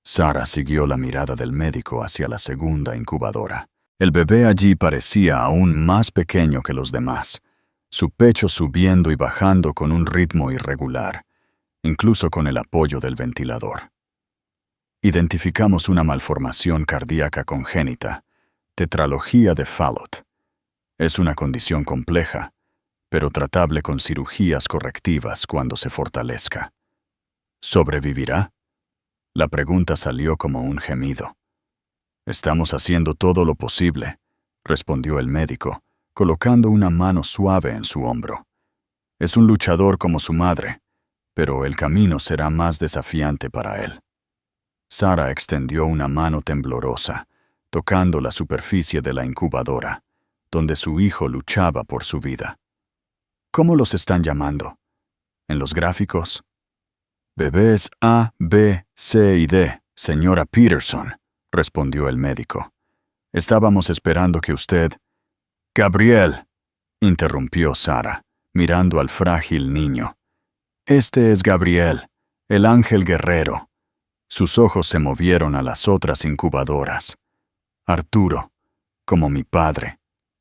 Sara siguió la mirada del médico hacia la segunda incubadora. El bebé allí parecía aún más pequeño que los demás, su pecho subiendo y bajando con un ritmo irregular, incluso con el apoyo del ventilador. Identificamos una malformación cardíaca congénita, tetralogía de Fallot. Es una condición compleja, pero tratable con cirugías correctivas cuando se fortalezca. ¿Sobrevivirá? La pregunta salió como un gemido. Estamos haciendo todo lo posible, respondió el médico, colocando una mano suave en su hombro. Es un luchador como su madre, pero el camino será más desafiante para él. Sara extendió una mano temblorosa, tocando la superficie de la incubadora, donde su hijo luchaba por su vida. ¿Cómo los están llamando? ¿En los gráficos? Bebés A, B, C y D, señora Peterson, respondió el médico. Estábamos esperando que usted... Gabriel, interrumpió Sara, mirando al frágil niño. Este es Gabriel, el ángel guerrero. Sus ojos se movieron a las otras incubadoras. Arturo, como mi padre,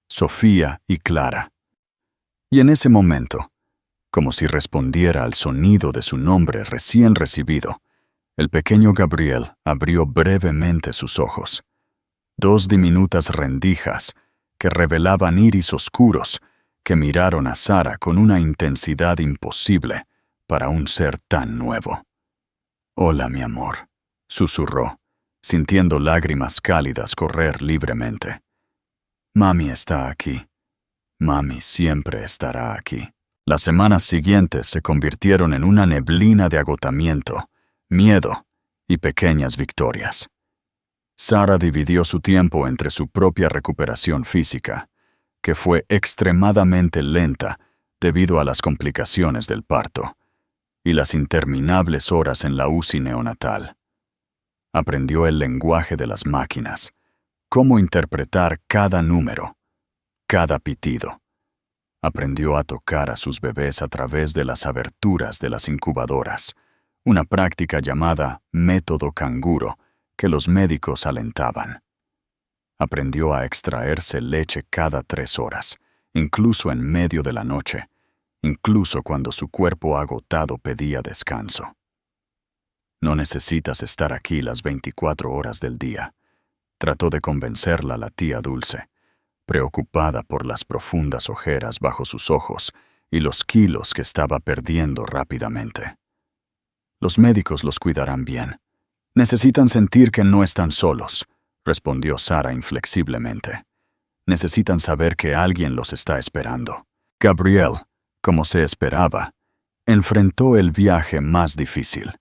Sofía y Clara. Y en ese momento, como si respondiera al sonido de su nombre recién recibido, el pequeño Gabriel abrió brevemente sus ojos. 2 diminutas rendijas que revelaban iris oscuros que miraron a Sara con una intensidad imposible para un ser tan nuevo. «Hola, mi amor», susurró, sintiendo lágrimas cálidas correr libremente. «Mami está aquí. Mami siempre estará aquí». Las semanas siguientes se convirtieron en una neblina de agotamiento, miedo y pequeñas victorias. Sara dividió su tiempo entre su propia recuperación física, que fue extremadamente lenta debido a las complicaciones del parto, y las interminables horas en la UCI neonatal. Aprendió el lenguaje de las máquinas, cómo interpretar cada número, cada pitido. Aprendió a tocar a sus bebés a través de las aberturas de las incubadoras, una práctica llamada método canguro que los médicos alentaban. Aprendió a extraerse leche cada 3 horas, incluso en medio de la noche, incluso cuando su cuerpo agotado pedía descanso. No necesitas estar aquí las 24 horas del día, trató de convencerla la tía Dulce, preocupada por las profundas ojeras bajo sus ojos y los kilos que estaba perdiendo rápidamente. Los médicos los cuidarán bien. Necesitan sentir que no están solos, respondió Sara inflexiblemente. Necesitan saber que alguien los está esperando. Gabriel, como se esperaba, enfrentó el viaje más difícil.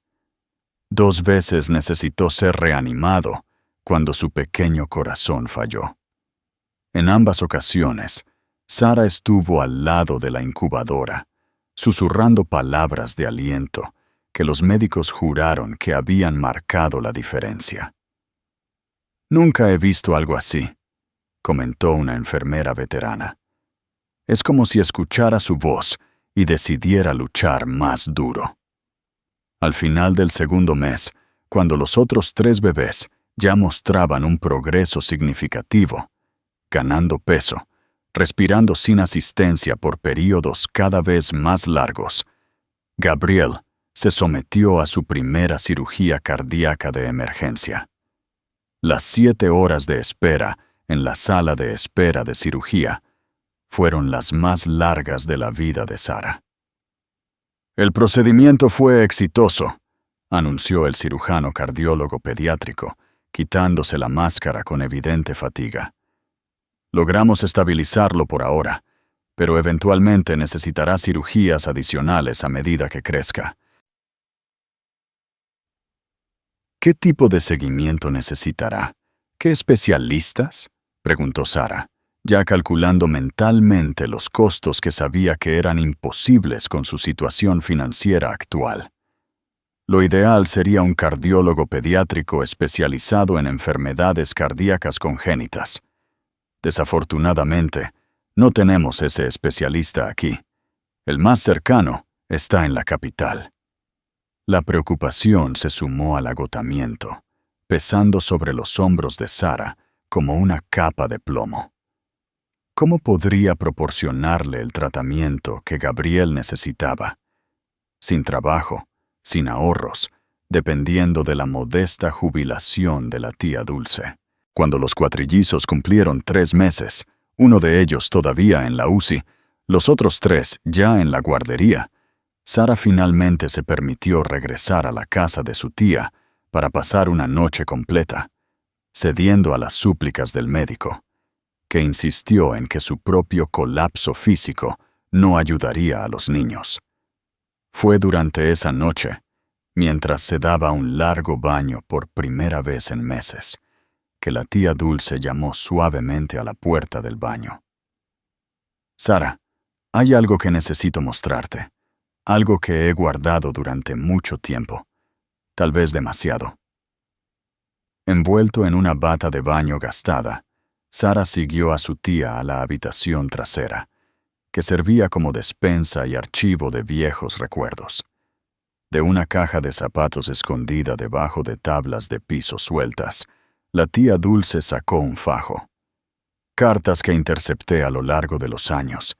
2 veces necesitó ser reanimado cuando su pequeño corazón falló. En ambas ocasiones, Sara estuvo al lado de la incubadora, susurrando palabras de aliento que los médicos juraron que habían marcado la diferencia. «Nunca he visto algo así», comentó una enfermera veterana. «Es como si escuchara su voz y decidiera luchar más duro». Al final del segundo mes, cuando los otros 3 bebés ya mostraban un progreso significativo, ganando peso, respirando sin asistencia por períodos cada vez más largos, Gabriel se sometió a su primera cirugía cardíaca de emergencia. Las 7 horas de espera en la sala de espera de cirugía fueron las más largas de la vida de Sara. «El procedimiento fue exitoso», anunció el cirujano cardiólogo pediátrico, quitándose la máscara con evidente fatiga. «Logramos estabilizarlo por ahora, pero eventualmente necesitará cirugías adicionales a medida que crezca». «¿Qué tipo de seguimiento necesitará? ¿Qué especialistas?», preguntó Sara, ya calculando mentalmente los costos que sabía que eran imposibles con su situación financiera actual. Lo ideal sería un cardiólogo pediátrico especializado en enfermedades cardíacas congénitas. Desafortunadamente, no tenemos ese especialista aquí. El más cercano está en la capital. La preocupación se sumó al agotamiento, pesando sobre los hombros de Sara como una capa de plomo. ¿Cómo podría proporcionarle el tratamiento que Gabriel necesitaba? Sin trabajo, sin ahorros, dependiendo de la modesta jubilación de la tía Dulce. Cuando los cuatrillizos cumplieron 3 meses, uno de ellos todavía en la UCI, los otros 3 ya en la guardería, Sara finalmente se permitió regresar a la casa de su tía para pasar una noche completa, cediendo a las súplicas del médico, que insistió en que su propio colapso físico no ayudaría a los niños. Fue durante esa noche, mientras se daba un largo baño por primera vez en meses, que la tía Dulce llamó suavemente a la puerta del baño. «Sara, hay algo que necesito mostrarte, algo que he guardado durante mucho tiempo, tal vez demasiado». Envuelto en una bata de baño gastada, Sara siguió a su tía a la habitación trasera, que servía como despensa y archivo de viejos recuerdos. De una caja de zapatos escondida debajo de tablas de piso sueltas, la tía Dulce sacó un fajo. «Cartas que intercepté a lo largo de los años»,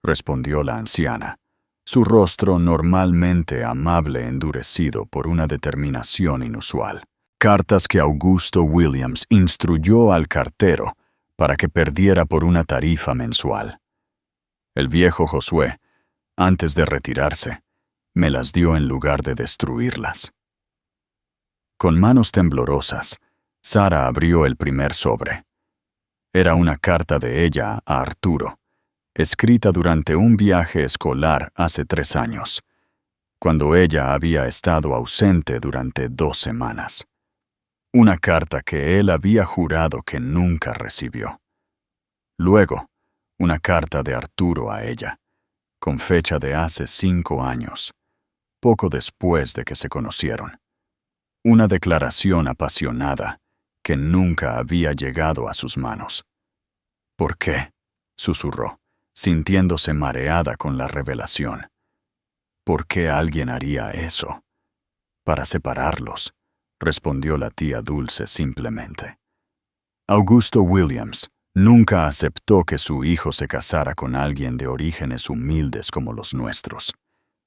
respondió la anciana, su rostro normalmente amable endurecido por una determinación inusual. «Cartas que Augusto Williams instruyó al cartero para que perdiera por una tarifa mensual. El viejo Josué, antes de retirarse, me las dio en lugar de destruirlas». Con manos temblorosas, Sara abrió el primer sobre. Era una carta de ella a Arturo, escrita durante un viaje escolar hace 3 años, cuando ella había estado ausente durante 2 semanas. Una carta que él había jurado que nunca recibió. Luego, una carta de Arturo a ella, con fecha de hace 5 años, poco después de que se conocieron. Una declaración apasionada que nunca había llegado a sus manos. «¿Por qué?», susurró, sintiéndose mareada con la revelación. «¿Por qué alguien haría eso?». «Para separarlos», respondió la tía Dulce simplemente. Augusto Williams nunca aceptó que su hijo se casara con alguien de orígenes humildes como los nuestros.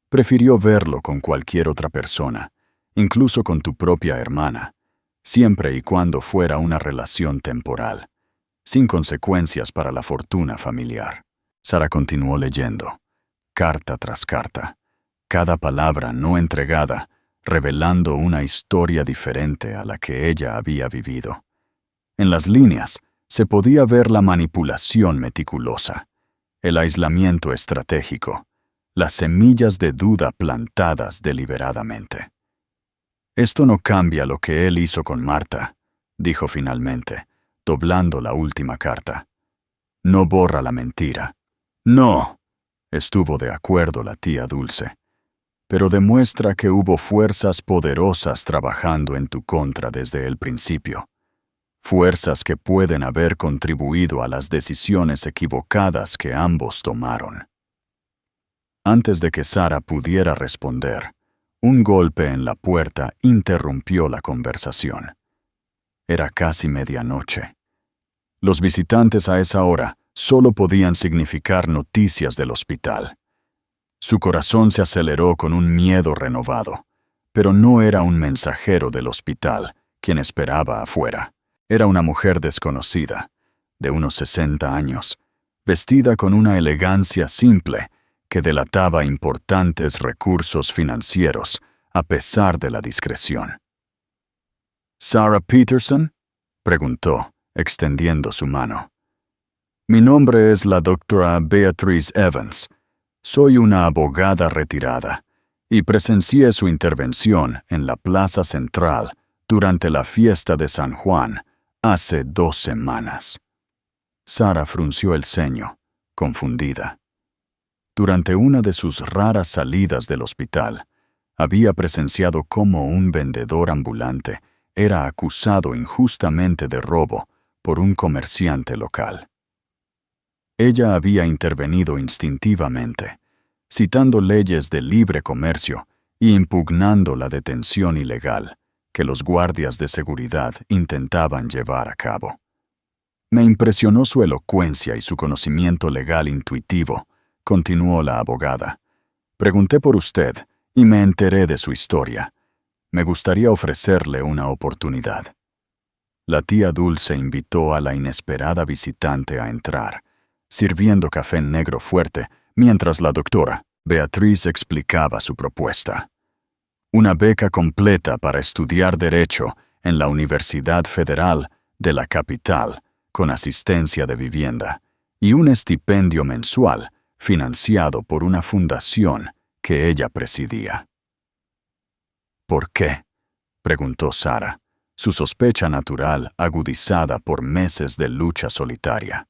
Prefirió verlo con cualquier otra persona, incluso con tu propia hermana, siempre y cuando fuera una relación temporal, sin consecuencias para la fortuna familiar. Sara continuó leyendo. carta tras carta, cada palabra no entregada, revelando una historia diferente a la que ella había vivido. En las líneas se podía ver la manipulación meticulosa, el aislamiento estratégico, las semillas de duda plantadas deliberadamente. «Esto no cambia lo que él hizo con Marta», dijo finalmente, doblando la última carta. «No borra la mentira». «No», estuvo de acuerdo la tía Dulce, «pero demuestra que hubo fuerzas poderosas trabajando en tu contra desde el principio. Fuerzas que pueden haber contribuido a las decisiones equivocadas que ambos tomaron». Antes de que Sara pudiera responder, un golpe en la puerta interrumpió la conversación. Era casi medianoche. Los visitantes a esa hora solo podían significar noticias del hospital. Su corazón se aceleró con un miedo renovado, pero no era un mensajero del hospital quien esperaba afuera. Era una mujer desconocida, de unos 60 años, vestida con una elegancia simple que delataba importantes recursos financieros a pesar de la discreción. «¿Sarah Peterson?», preguntó, extendiendo su mano. «Mi nombre es la doctora Beatrice Evans. Soy una abogada retirada y presencié su intervención en la Plaza Central durante la fiesta de San Juan hace 2 semanas». Sara frunció el ceño, confundida. Durante una de sus raras salidas del hospital, había presenciado cómo un vendedor ambulante era acusado injustamente de robo por un comerciante local. Ella había intervenido instintivamente, citando leyes de libre comercio y impugnando la detención ilegal que los guardias de seguridad intentaban llevar a cabo. «Me impresionó su elocuencia y su conocimiento legal intuitivo», continuó la abogada. «Pregunté por usted y me enteré de su historia. Me gustaría ofrecerle una oportunidad». La tía Dulce invitó a la inesperada visitante a entrar, sirviendo café negro fuerte, mientras la doctora Beatrice explicaba su propuesta. Una beca completa para estudiar Derecho en la Universidad Federal de la capital, con asistencia de vivienda, y un estipendio mensual financiado por una fundación que ella presidía. «¿Por qué?», preguntó Sara, su sospecha natural agudizada por meses de lucha solitaria.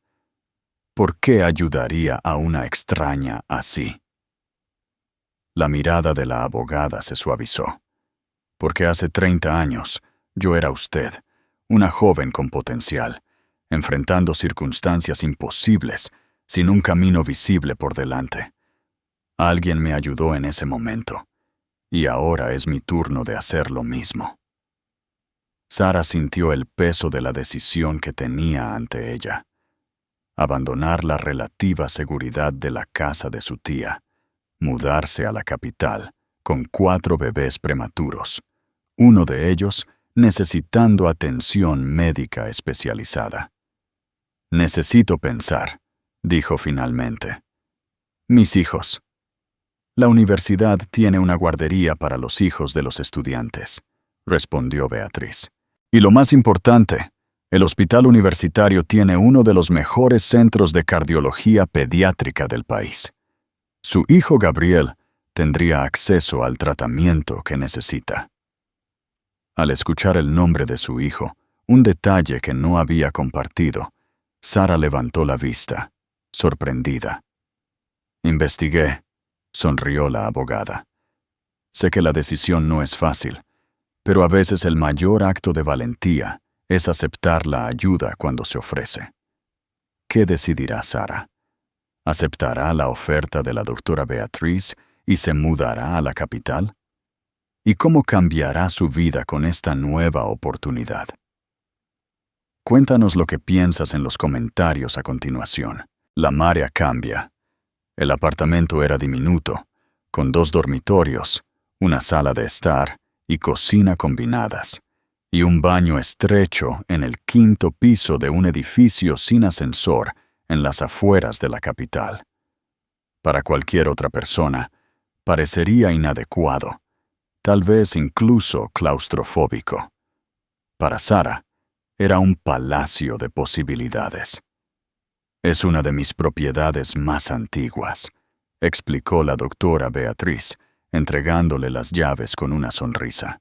«¿Por qué ayudaría a una extraña así?». La mirada de la abogada se suavizó. «Porque hace 30 años yo era usted, una joven con potencial, enfrentando circunstancias imposibles, sin un camino visible por delante. Alguien me ayudó en ese momento, y ahora es mi turno de hacer lo mismo». Sara sintió el peso de la decisión que tenía ante ella. Abandonar la relativa seguridad de la casa de su tía, mudarse a la capital con 4 bebés prematuros, uno de ellos necesitando atención médica especializada. «Necesito pensar», dijo finalmente. «Mis hijos». «La universidad tiene una guardería para los hijos de los estudiantes», respondió Beatriz. «Y lo más importante, el hospital universitario tiene uno de los mejores centros de cardiología pediátrica del país. Su hijo Gabriel tendría acceso al tratamiento que necesita». Al escuchar el nombre de su hijo, un detalle que no había compartido, Sara levantó la vista, sorprendida. «Investigué», sonrió la abogada. «Sé que la decisión no es fácil, pero a veces el mayor acto de valentía es aceptar la ayuda cuando se ofrece». ¿Qué decidirá Sara? ¿Aceptará la oferta de la doctora Beatriz y se mudará a la capital? ¿Y cómo cambiará su vida con esta nueva oportunidad? Cuéntanos lo que piensas en los comentarios a continuación. La marea cambia. El apartamento era diminuto, con 2 dormitorios, una sala de estar y cocina combinadas, y un baño estrecho en el 5º piso de un edificio sin ascensor en las afueras de la capital. Para cualquier otra persona, parecería inadecuado, tal vez incluso claustrofóbico. Para Sara, era un palacio de posibilidades. «Es una de mis propiedades más antiguas», explicó la doctora Beatriz, entregándole las llaves con una sonrisa.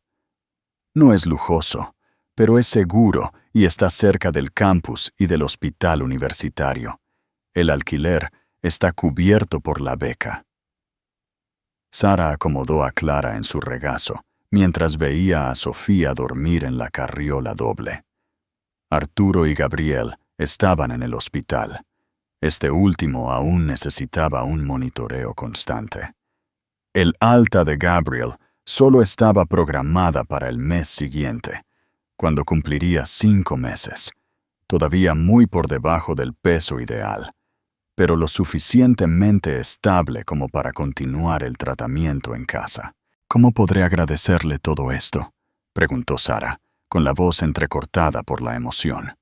«No es lujoso, pero es seguro y está cerca del campus y del hospital universitario. El alquiler está cubierto por la beca». Sara acomodó a Clara en su regazo, mientras veía a Sofía dormir en la carriola doble. Arturo y Gabriel estaban en el hospital. Este último aún necesitaba un monitoreo constante. El alta de Gabriel solo estaba programada para el mes siguiente, cuando cumpliría 5 meses, todavía muy por debajo del peso ideal, pero lo suficientemente estable como para continuar el tratamiento en casa. «¿Cómo podré agradecerle todo esto?», preguntó Sara, con la voz entrecortada por la emoción.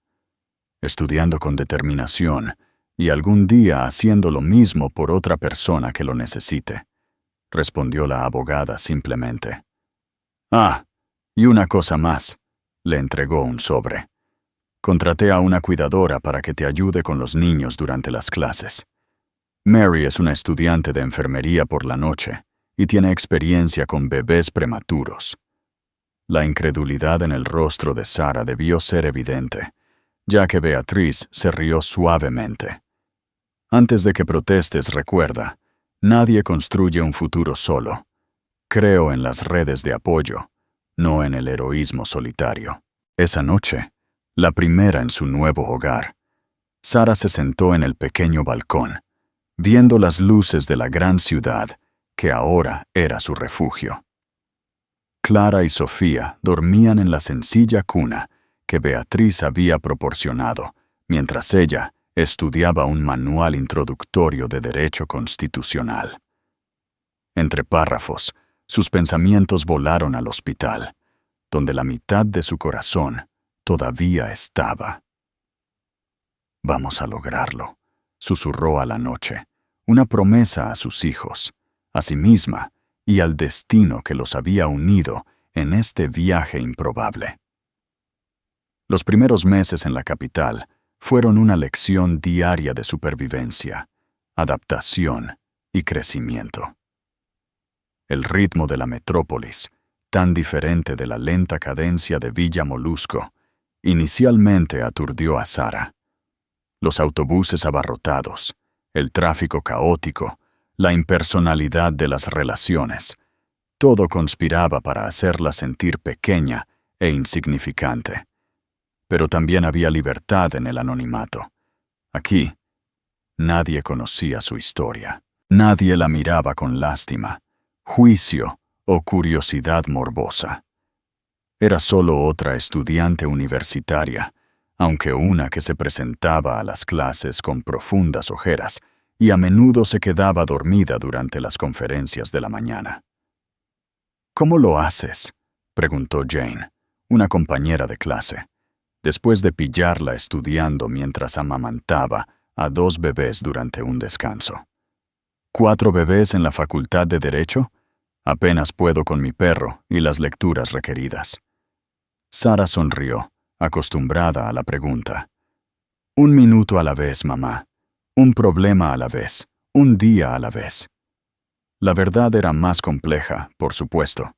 «Estudiando con determinación y algún día haciendo lo mismo por otra persona que lo necesite», respondió la abogada simplemente. «Ah, y una cosa más», le entregó un sobre. «Contraté a una cuidadora para que te ayude con los niños durante las clases. Mary es una estudiante de enfermería por la noche y tiene experiencia con bebés prematuros». La incredulidad en el rostro de Sara debió ser evidente, ya que Beatriz se rió suavemente. «Antes de que protestes, recuerda, nadie construye un futuro solo. Creo en las redes de apoyo, no en el heroísmo solitario». Esa noche, la primera en su nuevo hogar, Sara se sentó en el pequeño balcón, viendo las luces de la gran ciudad que ahora era su refugio. Clara y Sofía dormían en la sencilla cuna que Beatriz había proporcionado, mientras ella estudiaba un manual introductorio de derecho constitucional. Entre párrafos, sus pensamientos volaron al hospital, donde la mitad de su corazón todavía estaba. «Vamos a lograrlo», susurró a la noche, una promesa a sus hijos, a sí misma y al destino que los había unido en este viaje improbable. Los primeros meses en la capital fueron una lección diaria de supervivencia, adaptación y crecimiento. El ritmo de la metrópolis, tan diferente de la lenta cadencia de Villa Molusco, inicialmente aturdió a Sara. Los autobuses abarrotados, el tráfico caótico, la impersonalidad de las relaciones, todo conspiraba para hacerla sentir pequeña e insignificante. Pero también había libertad en el anonimato. Aquí, nadie conocía su historia. Nadie la miraba con lástima, juicio o curiosidad morbosa. Era solo otra estudiante universitaria, aunque una que se presentaba a las clases con profundas ojeras y a menudo se quedaba dormida durante las conferencias de la mañana. «¿Cómo lo haces?», preguntó Jane, una compañera de clase, después de pillarla estudiando mientras amamantaba a 2 bebés durante un descanso. «¿4 bebés en la Facultad de Derecho? Apenas puedo con mi perro y las lecturas requeridas». Sara sonrió, acostumbrada a la pregunta. «1 minuto a la vez, mamá. Un problema a la vez. Un día a la vez». La verdad era más compleja, por supuesto.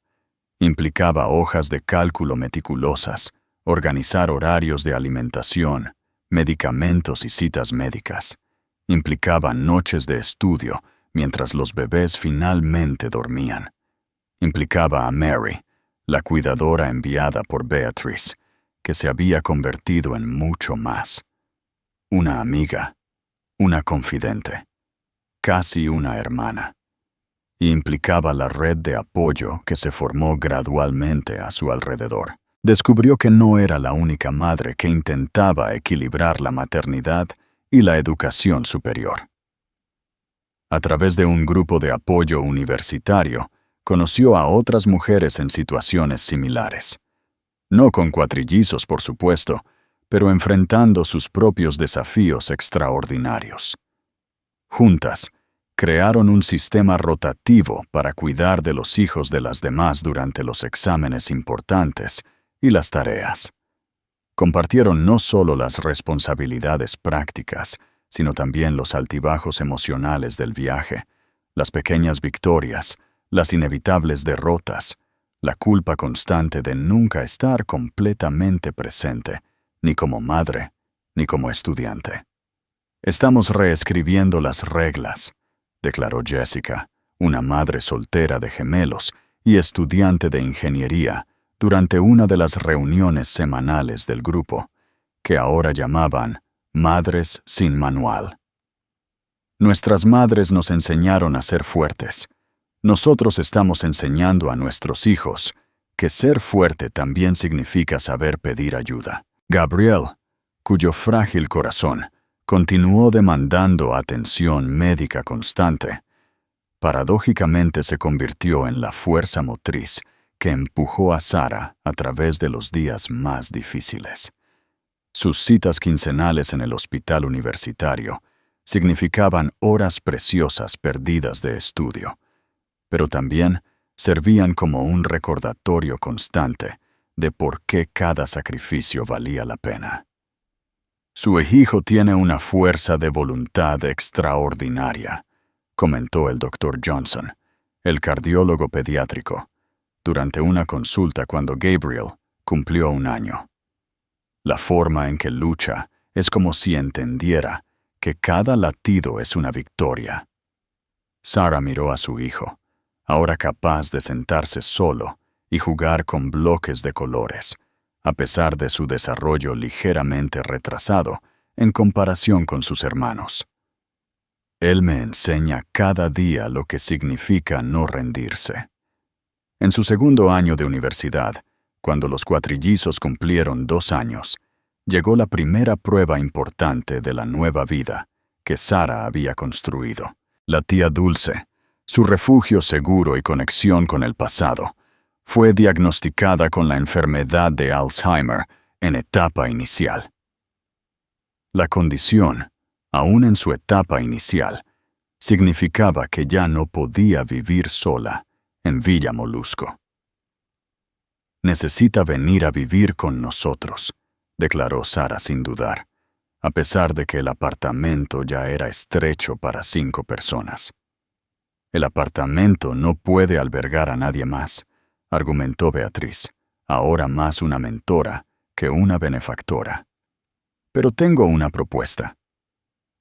Implicaba hojas de cálculo meticulosas, organizar horarios de alimentación, medicamentos y citas médicas. Implicaba noches de estudio mientras los bebés finalmente dormían. Implicaba a Mary, la cuidadora enviada por Beatriz, que se había convertido en mucho más. Una amiga, una confidente, casi una hermana. Y implicaba la red de apoyo que se formó gradualmente a su alrededor. Descubrió que no era la única madre que intentaba equilibrar la maternidad y la educación superior. A través de un grupo de apoyo universitario, conoció a otras mujeres en situaciones similares. No con cuatrillizos, por supuesto, pero enfrentando sus propios desafíos extraordinarios. Juntas, Crearon un sistema rotativo para cuidar de los hijos de las demás durante los exámenes importantes y las tareas. Compartieron no solo las responsabilidades prácticas, sino también los altibajos emocionales del viaje, las pequeñas victorias, las inevitables derrotas, la culpa constante de nunca estar completamente presente, ni como madre, ni como estudiante. «Estamos reescribiendo las reglas», declaró Jessica, una madre soltera de gemelos y estudiante de ingeniería, durante una de las reuniones semanales del grupo, que ahora llamaban Madres sin Manual. «Nuestras madres nos enseñaron a ser fuertes. Nosotros estamos enseñando a nuestros hijos que ser fuerte también significa saber pedir ayuda». Gabrielle, cuyo frágil corazón continuó demandando atención médica constante, paradójicamente se convirtió en la fuerza motriz que empujó a Sarah a través de los días más difíciles. Sus citas quincenales en el hospital universitario significaban horas preciosas perdidas de estudio, pero también servían como un recordatorio constante de por qué cada sacrificio valía la pena. «Su hijo tiene una fuerza de voluntad extraordinaria», comentó el Dr. Johnson, el cardiólogo pediátrico, durante una consulta cuando Gabriel cumplió 1 año. «La forma en que lucha es como si entendiera que cada latido es una victoria». Sarah miró a su hijo, ahora capaz de sentarse solo y jugar con bloques de colores, a pesar de su desarrollo ligeramente retrasado en comparación con sus hermanos. «Él me enseña cada día lo que significa no rendirse». En su 2º año de universidad, cuando los cuatrillizos cumplieron 2 años, llegó la primera prueba importante de la nueva vida que Sarah había construido. La tía Dulce, su refugio seguro y conexión con el pasado, fue diagnosticada con la enfermedad de Alzheimer en etapa inicial. La condición, aún en su etapa inicial, significaba que ya no podía vivir sola en Villa Molusco. «Necesita venir a vivir con nosotros», declaró Sarah sin dudar, a pesar de que el apartamento ya era estrecho para 5 personas. «El apartamento no puede albergar a nadie más», argumentó Beatriz, ahora más una mentora que una benefactora. «Pero tengo una propuesta».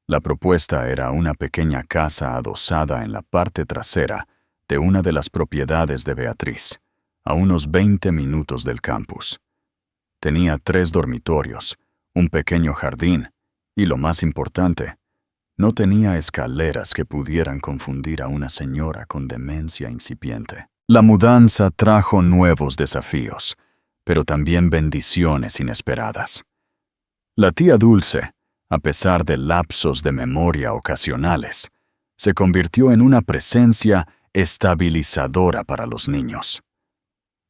La propuesta era una pequeña casa adosada en la parte trasera de una de las propiedades de Beatriz, a unos 20 minutos del campus. Tenía 3 dormitorios, un pequeño jardín y, lo más importante, no tenía escaleras que pudieran confundir a una señora con demencia incipiente. La mudanza trajo nuevos desafíos, pero también bendiciones inesperadas. La tía Dulce, a pesar de lapsos de memoria ocasionales, se convirtió en una presencia estabilizadora para los niños.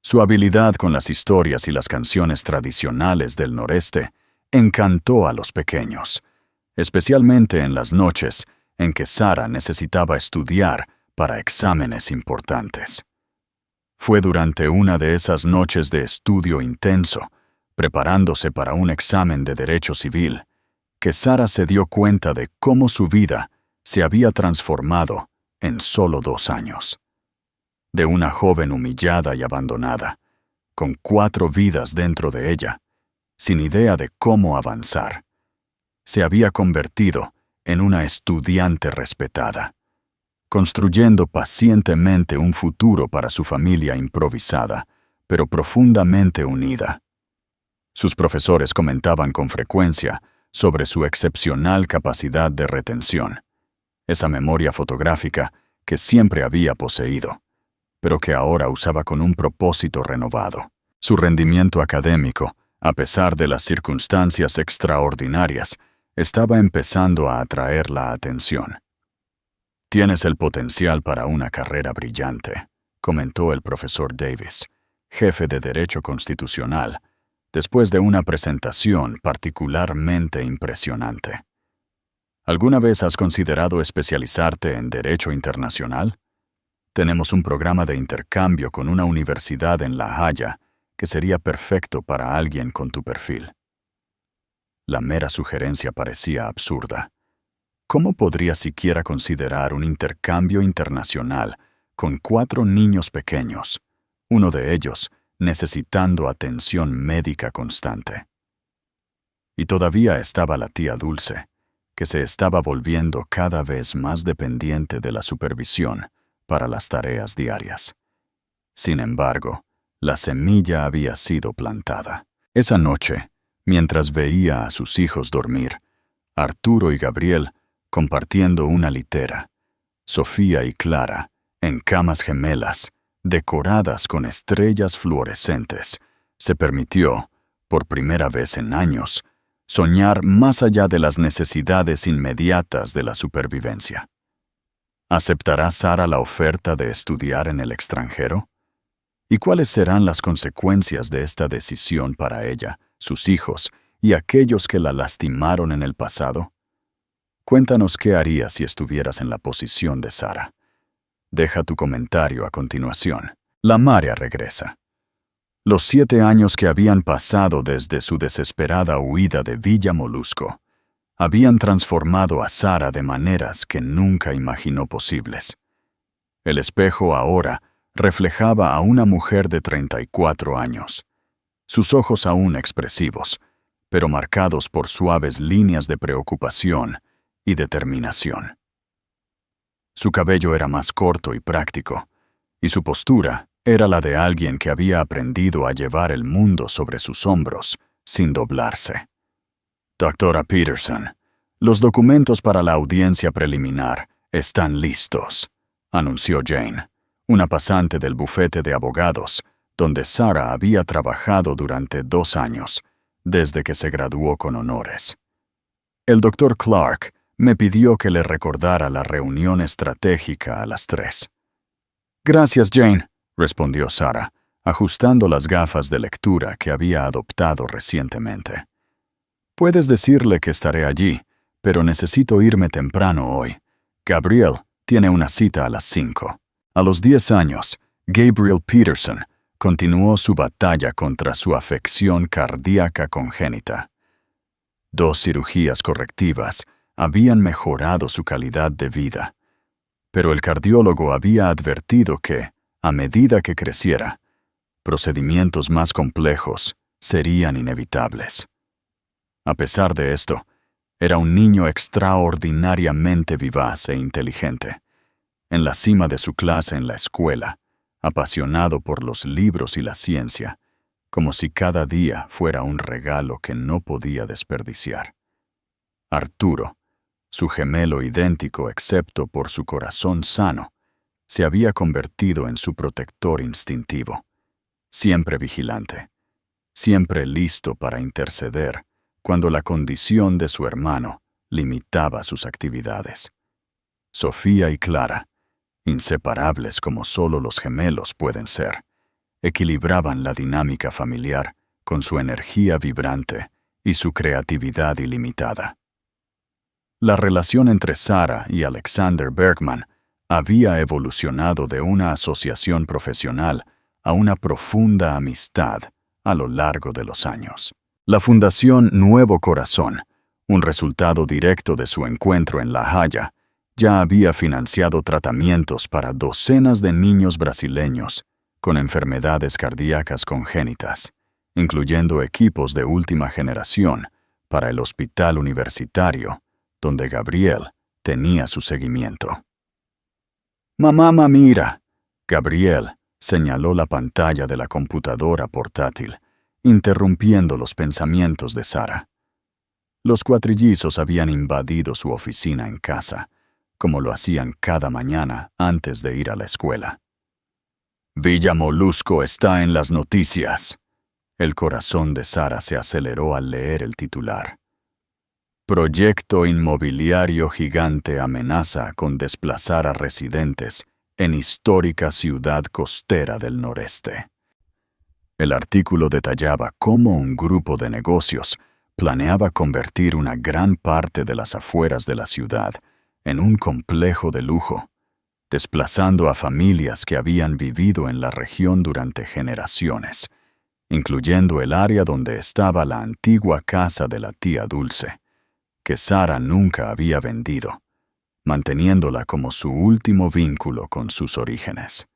Su habilidad con las historias y las canciones tradicionales del noreste encantó a los pequeños, especialmente en las noches en que Sarah necesitaba estudiar para exámenes importantes. Fue durante una de esas noches de estudio intenso, preparándose para un examen de derecho civil, que Sarah se dio cuenta de cómo su vida se había transformado en solo 2 años. De una joven humillada y abandonada, con 4 vidas dentro de ella, sin idea de cómo avanzar, se había convertido en una estudiante respetada, construyendo pacientemente un futuro para su familia improvisada, pero profundamente unida. Sus profesores comentaban con frecuencia sobre su excepcional capacidad de retención, esa memoria fotográfica que siempre había poseído, pero que ahora usaba con un propósito renovado. Su rendimiento académico, a pesar de las circunstancias extraordinarias, estaba empezando a atraer la atención. «Tienes el potencial para una carrera brillante», comentó el profesor Davis, jefe de Derecho Constitucional, después de una presentación particularmente impresionante. ¿Alguna vez has considerado especializarte en Derecho Internacional? Tenemos un programa de intercambio con una universidad en La Haya que sería perfecto para alguien con tu perfil. La mera sugerencia parecía absurda. ¿Cómo podría siquiera considerar un intercambio internacional con 4 niños pequeños, uno de ellos necesitando atención médica constante? Y todavía estaba la tía Dulce, que se estaba volviendo cada vez más dependiente de la supervisión para las tareas diarias. Sin embargo, la semilla había sido plantada. Esa noche, mientras veía a sus hijos dormir, Arturo y Gabriel compartiendo una litera, Sofía y Clara en camas gemelas, decoradas con estrellas fluorescentes, se permitió, por primera vez en años, soñar más allá de las necesidades inmediatas de la supervivencia. ¿Aceptará Sara la oferta de estudiar en el extranjero? ¿Y cuáles serán las consecuencias de esta decisión para ella, sus hijos y aquellos que la lastimaron en el pasado? Cuéntanos qué harías si estuvieras en la posición de Sara. Deja tu comentario a continuación. La Marea regresa. Los 7 años que habían pasado desde su desesperada huida de Villa Molusco habían transformado a Sara de maneras que nunca imaginó posibles. El espejo ahora reflejaba a una mujer de 34 años, sus ojos aún expresivos, pero marcados por suaves líneas de preocupación y determinación. Su cabello era más corto y práctico, y su postura era la de alguien que había aprendido a llevar el mundo sobre sus hombros sin doblarse. Doctora Peterson, los documentos para la audiencia preliminar están listos, anunció Jane, una pasante del bufete de abogados, donde Sara había trabajado durante 2 años, desde que se graduó con honores. El doctor Clark me pidió que le recordara la reunión estratégica a las 3. Gracias, Jane, respondió Sara, ajustando las gafas de lectura que había adoptado recientemente. Puedes decirle que estaré allí, pero necesito irme temprano hoy. Gabriel tiene una cita a las 5. A los 10 años, Gabriel Peterson continuó su batalla contra su afección cardíaca congénita. 2 cirugías correctivas habían mejorado su calidad de vida, pero el cardiólogo había advertido que, a medida que creciera, procedimientos más complejos serían inevitables. A pesar de esto, era un niño extraordinariamente vivaz e inteligente, en la cima de su clase en la escuela, apasionado por los libros y la ciencia, como si cada día fuera un regalo que no podía desperdiciar. Arturo, su gemelo idéntico excepto por su corazón sano, se había convertido en su protector instintivo, siempre vigilante, siempre listo para interceder cuando la condición de su hermano limitaba sus actividades. Sofía y Clara, inseparables como solo los gemelos pueden ser, equilibraban la dinámica familiar con su energía vibrante y su creatividad ilimitada. La relación entre Sara y Alexander Bergman había evolucionado de una asociación profesional a una profunda amistad a lo largo de los años. La Fundación Nuevo Corazón, un resultado directo de su encuentro en La Haya, ya había financiado tratamientos para docenas de niños brasileños con enfermedades cardíacas congénitas, incluyendo equipos de última generación para el hospital universitario, donde Gabriel tenía su seguimiento. «Mamá, mira», Gabriel señaló la pantalla de la computadora portátil, interrumpiendo los pensamientos de Sara. Los cuatrillizos habían invadido su oficina en casa, como lo hacían cada mañana antes de ir a la escuela. «Villa Molusco está en las noticias». El corazón de Sara se aceleró al leer el titular. Proyecto inmobiliario gigante amenaza con desplazar a residentes en histórica ciudad costera del noreste. El artículo detallaba cómo un grupo de negocios planeaba convertir una gran parte de las afueras de la ciudad en un complejo de lujo, desplazando a familias que habían vivido en la región durante generaciones, incluyendo el área donde estaba la antigua casa de la tía Dulce, que Sara nunca había vendido, manteniéndola como su último vínculo con sus orígenes.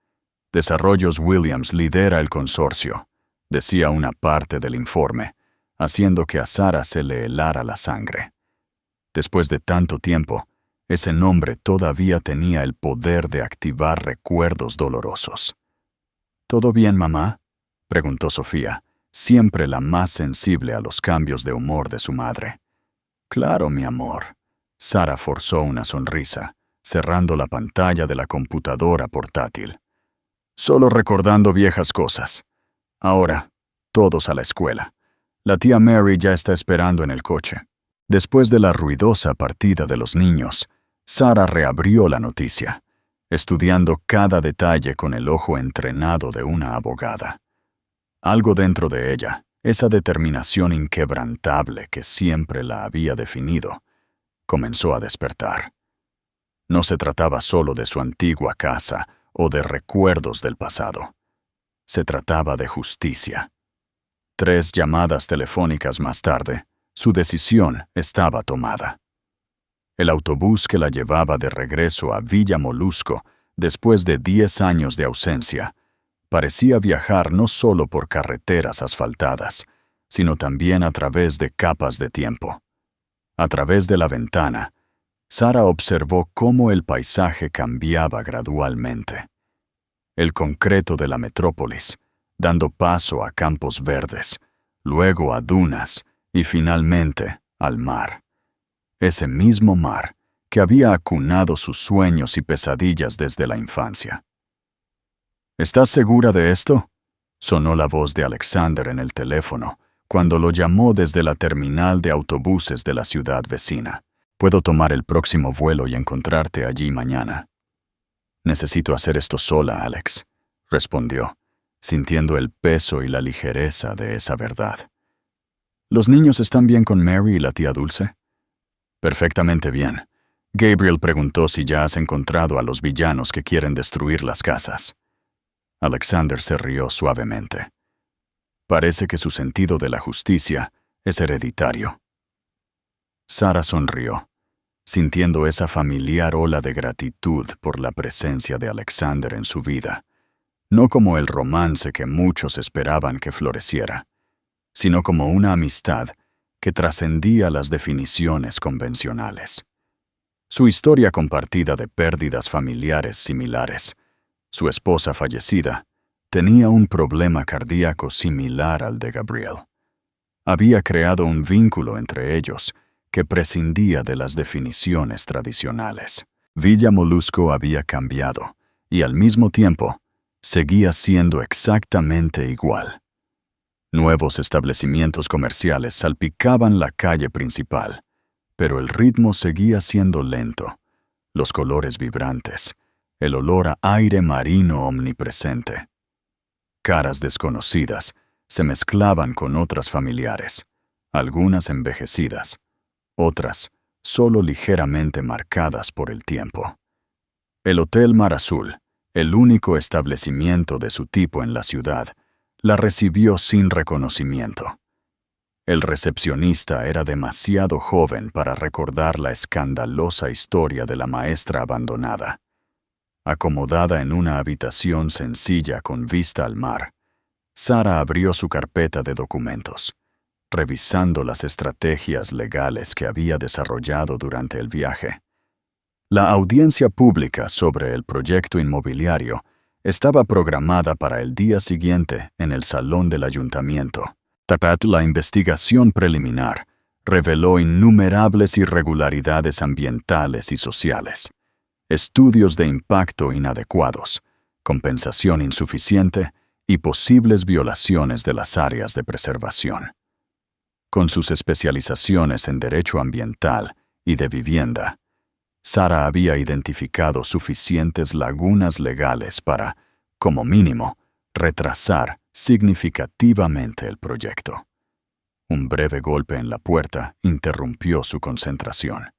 Desarrollos Williams lidera el consorcio, decía una parte del informe, haciendo que a Sara se le helara la sangre. Después de tanto tiempo, ese nombre todavía tenía el poder de activar recuerdos dolorosos. ¿Todo bien, mamá?, preguntó Sofía, siempre la más sensible a los cambios de humor de su madre. Claro, mi amor. Sara forzó una sonrisa, cerrando la pantalla de la computadora portátil. Solo recordando viejas cosas. Ahora, todos a la escuela. La tía Mary ya está esperando en el coche. Después de la ruidosa partida de los niños, Sara reabrió la noticia, estudiando cada detalle con el ojo entrenado de una abogada. Algo dentro de ella, esa determinación inquebrantable que siempre la había definido, comenzó a despertar. No se trataba solo de su antigua casa o de recuerdos del pasado. Se trataba de justicia. 3 llamadas telefónicas más tarde, su decisión estaba tomada. El autobús que la llevaba de regreso a Villa Molusco, después de 10 años de ausencia, parecía viajar no solo por carreteras asfaltadas, sino también a través de capas de tiempo. A través de la ventana, Sara observó cómo el paisaje cambiaba gradualmente. El concreto de la metrópolis, dando paso a campos verdes, luego a dunas y finalmente al mar. Ese mismo mar que había acunado sus sueños y pesadillas desde la infancia. ¿Estás segura de esto?, sonó la voz de Alexander en el teléfono cuando lo llamó desde la terminal de autobuses de la ciudad vecina. Puedo tomar el próximo vuelo y encontrarte allí mañana. Necesito hacer esto sola, Alex, respondió, sintiendo el peso y la ligereza de esa verdad. ¿Los niños están bien con Mary y la tía Dulce? Perfectamente bien. Gabriel preguntó si ya has encontrado a los villanos que quieren destruir las casas. Alexander se rió suavemente. Parece que su sentido de la justicia es hereditario. Sara sonrió, sintiendo esa familiar ola de gratitud por la presencia de Alexander en su vida, no como el romance que muchos esperaban que floreciera, sino como una amistad que trascendía las definiciones convencionales. Su historia compartida de pérdidas familiares similares, su esposa fallecida, tenía un problema cardíaco similar al de Gabriel. Había creado un vínculo entre ellos que prescindía de las definiciones tradicionales. Villa Molusco había cambiado y al mismo tiempo seguía siendo exactamente igual. Nuevos establecimientos comerciales salpicaban la calle principal, pero el ritmo seguía siendo lento, los colores vibrantes, el olor a aire marino omnipresente. Caras desconocidas se mezclaban con otras familiares, algunas envejecidas, otras solo ligeramente marcadas por el tiempo. El Hotel Mar Azul, el único establecimiento de su tipo en la ciudad, la recibió sin reconocimiento. El recepcionista era demasiado joven para recordar la escandalosa historia de la maestra abandonada. Acomodada en una habitación sencilla con vista al mar, Sara abrió su carpeta de documentos, revisando las estrategias legales que había desarrollado durante el viaje. La audiencia pública sobre el proyecto inmobiliario estaba programada para el día siguiente en el salón del ayuntamiento. La investigación preliminar reveló innumerables irregularidades ambientales y sociales, estudios de impacto inadecuados, compensación insuficiente y posibles violaciones de las áreas de preservación. Con sus especializaciones en derecho ambiental y de vivienda, Sara había identificado suficientes lagunas legales para, como mínimo, retrasar significativamente el proyecto. Un breve golpe en la puerta interrumpió su concentración.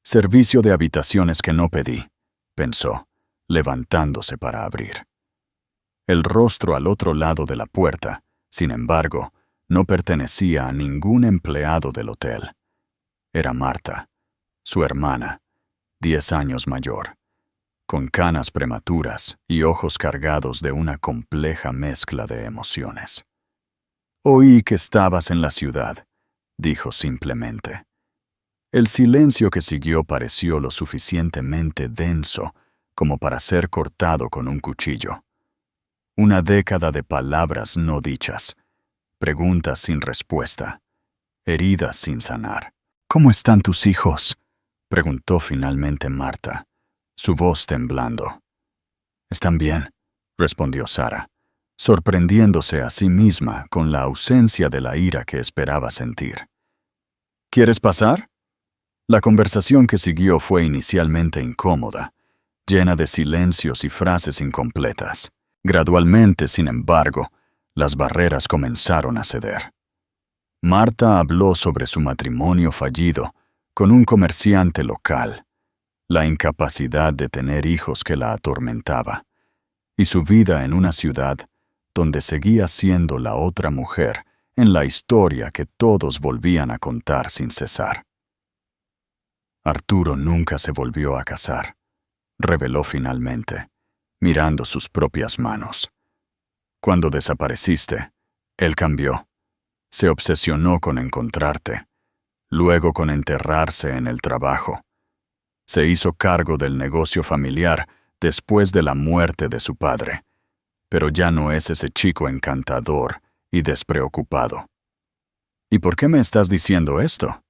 «Servicio de habitaciones que no pedí», pensó, levantándose para abrir. El rostro al otro lado de la puerta, sin embargo, no pertenecía a ningún empleado del hotel. Era Marta, su hermana, 10 años mayor, con canas prematuras y ojos cargados de una compleja mezcla de emociones. «Oí que estabas en la ciudad», dijo simplemente. El silencio que siguió pareció lo suficientemente denso como para ser cortado con un cuchillo. Una década de palabras no dichas, preguntas sin respuesta, heridas sin sanar. «¿Cómo están tus hijos?», preguntó finalmente Marta, su voz temblando. «Están bien», respondió Sara, sorprendiéndose a sí misma con la ausencia de la ira que esperaba sentir. «¿Quieres pasar?». La conversación que siguió fue inicialmente incómoda, llena de silencios y frases incompletas. Gradualmente, sin embargo, las barreras comenzaron a ceder. Marta habló sobre su matrimonio fallido con un comerciante local, la incapacidad de tener hijos que la atormentaba, y su vida en una ciudad donde seguía siendo la otra mujer en la historia que todos volvían a contar sin cesar. «Arturo nunca se volvió a casar», reveló finalmente, mirando sus propias manos. «Cuando desapareciste, él cambió. Se obsesionó con encontrarte, luego con enterrarse en el trabajo. Se hizo cargo del negocio familiar después de la muerte de su padre, pero ya no es ese chico encantador y despreocupado». «¿Y por qué me estás diciendo esto?».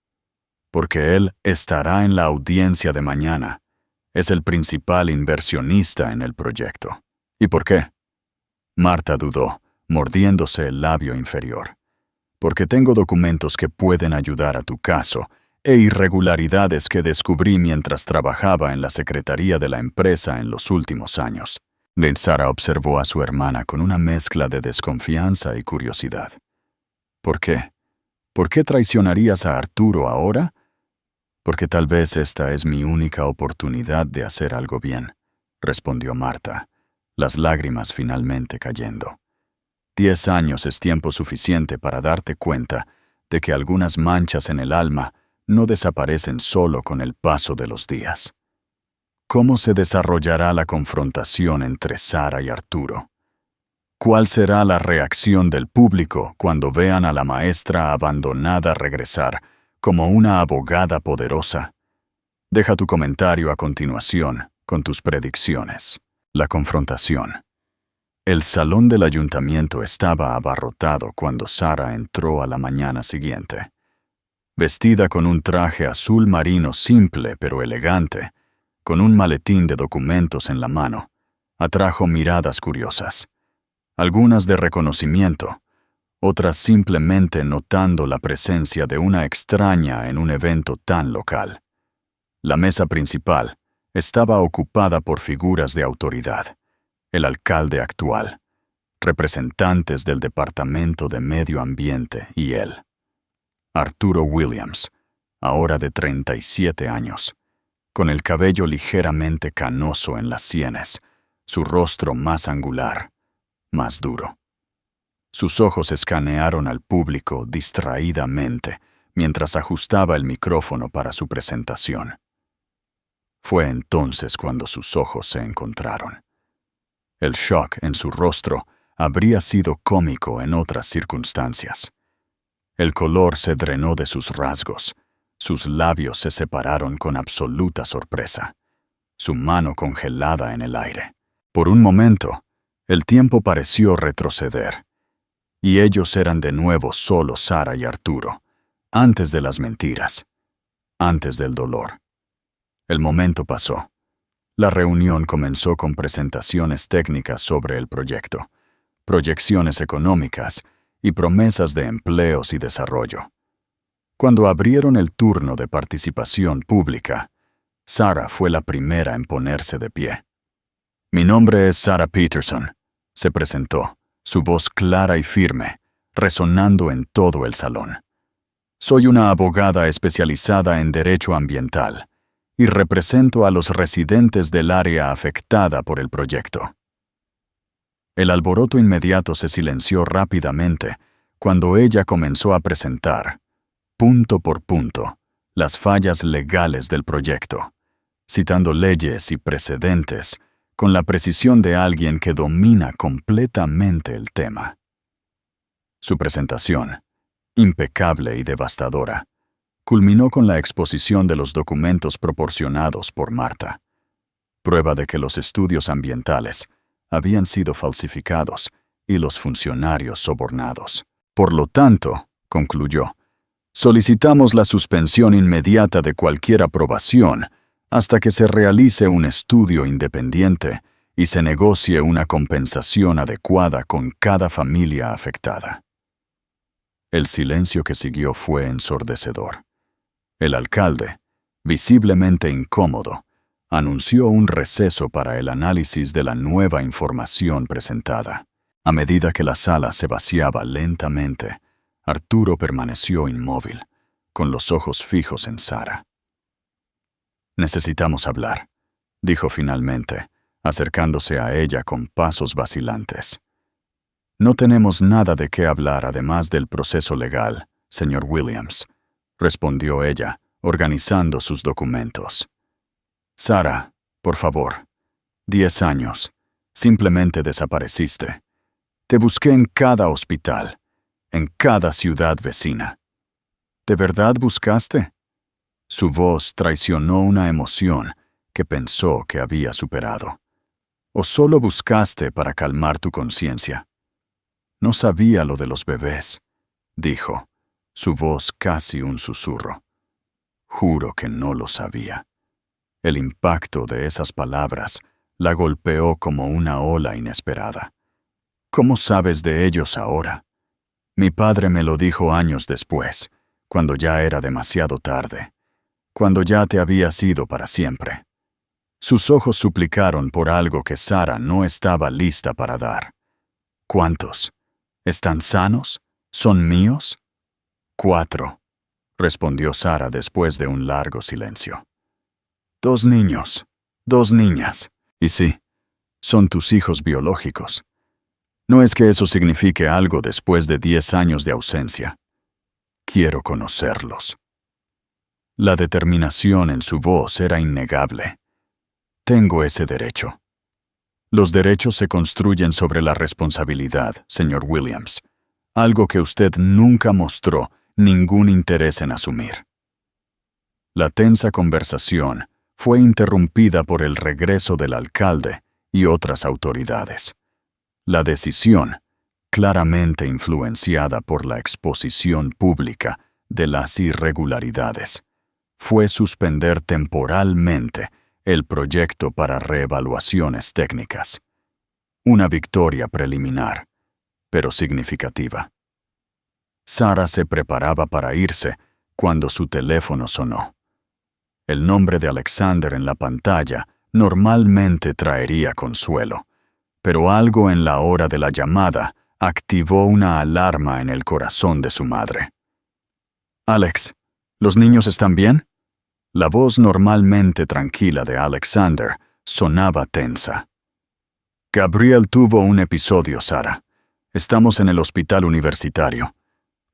«Porque él estará en la audiencia de mañana. Es el principal inversionista en el proyecto». «¿Y por qué?». Marta dudó, mordiéndose el labio inferior. «Porque tengo documentos que pueden ayudar a tu caso e irregularidades que descubrí mientras trabajaba en la secretaría de la empresa en los últimos años». Sara observó a su hermana con una mezcla de desconfianza y curiosidad. «¿Por qué? ¿Por qué traicionarías a Arturo ahora?». «Porque tal vez esta es mi única oportunidad de hacer algo bien», respondió Marta, las lágrimas finalmente cayendo. 10 años es tiempo suficiente para darte cuenta de que algunas manchas en el alma no desaparecen solo con el paso de los días. ¿Cómo se desarrollará la confrontación entre Sara y Arturo? ¿Cuál será la reacción del público cuando vean a la maestra abandonada regresar como una abogada poderosa? Deja tu comentario a continuación con tus predicciones. La confrontación. El salón del ayuntamiento estaba abarrotado cuando Sara entró a la mañana siguiente. Vestida con un traje azul marino simple pero elegante, con un maletín de documentos en la mano, atrajo miradas curiosas. Algunas de reconocimiento, otras simplemente notando la presencia de una extraña en un evento tan local. La mesa principal estaba ocupada por figuras de autoridad: el alcalde actual, representantes del Departamento de Medio Ambiente y él. Arturo Williams, ahora de 37 años, con el cabello ligeramente canoso en las sienes, su rostro más angular, más duro. Sus ojos escanearon al público distraídamente mientras ajustaba el micrófono para su presentación. Fue entonces cuando sus ojos se encontraron. El shock en su rostro habría sido cómico en otras circunstancias. El color se drenó de sus rasgos, sus labios se separaron con absoluta sorpresa, su mano congelada en el aire. Por un momento, el tiempo pareció retroceder, y ellos eran de nuevo solo Sara y Arturo, antes de las mentiras, antes del dolor. El momento pasó. La reunión comenzó con presentaciones técnicas sobre el proyecto, proyecciones económicas y promesas de empleos y desarrollo. Cuando abrieron el turno de participación pública, Sara fue la primera en ponerse de pie. «Mi nombre es Sara Peterson», se presentó, su voz clara y firme, resonando en todo el salón. Soy una abogada especializada en derecho ambiental y represento a los residentes del área afectada por el proyecto. El alboroto inmediato se silenció rápidamente cuando ella comenzó a presentar, punto por punto, las fallas legales del proyecto, citando leyes y precedentes con la precisión de alguien que domina completamente el tema. Su presentación, impecable y devastadora, culminó con la exposición de los documentos proporcionados por Marta, prueba de que los estudios ambientales habían sido falsificados y los funcionarios sobornados. Por lo tanto, concluyó, solicitamos la suspensión inmediata de cualquier aprobación hasta que se realice un estudio independiente y se negocie una compensación adecuada con cada familia afectada. El silencio que siguió fue ensordecedor. El alcalde, visiblemente incómodo, anunció un receso para el análisis de la nueva información presentada. A medida que la sala se vaciaba lentamente, Arturo permaneció inmóvil, con los ojos fijos en Sara. Necesitamos hablar, dijo finalmente, acercándose a ella con pasos vacilantes. No tenemos nada de qué hablar además del proceso legal, señor Williams, respondió ella, organizando sus documentos. Sara, por favor, 10 años, simplemente desapareciste. Te busqué en cada hospital, en cada ciudad vecina. ¿De verdad buscaste? Su voz traicionó una emoción que pensó que había superado. ¿O solo buscaste para calmar tu conciencia? No sabía lo de los bebés, dijo, su voz casi un susurro. Juro que no lo sabía. El impacto de esas palabras la golpeó como una ola inesperada. ¿Cómo sabes de ellos ahora? Mi padre me lo dijo años después, cuando ya era demasiado tarde, cuando ya te habías ido para siempre. Sus ojos suplicaron por algo que Sara no estaba lista para dar. ¿Cuántos? ¿Están sanos? ¿Son míos? 4, respondió Sara después de un largo silencio. 2 niños, 2 niñas. Y sí, son tus hijos biológicos. No es que eso signifique algo después de 10 años de ausencia. Quiero conocerlos. La determinación en su voz era innegable. Tengo ese derecho. Los derechos se construyen sobre la responsabilidad, señor Williams, algo que usted nunca mostró ningún interés en asumir. La tensa conversación fue interrumpida por el regreso del alcalde y otras autoridades. La decisión, claramente influenciada por la exposición pública de las irregularidades, fue suspender temporalmente el proyecto para reevaluaciones técnicas. Una victoria preliminar, pero significativa. Sara se preparaba para irse cuando su teléfono sonó. El nombre de Alexander en la pantalla normalmente traería consuelo, pero algo en la hora de la llamada activó una alarma en el corazón de su madre. «Alex, ¿los niños están bien?» La voz normalmente tranquila de Alexander sonaba tensa. «Gabriel tuvo un episodio, Sara. Estamos en el hospital universitario.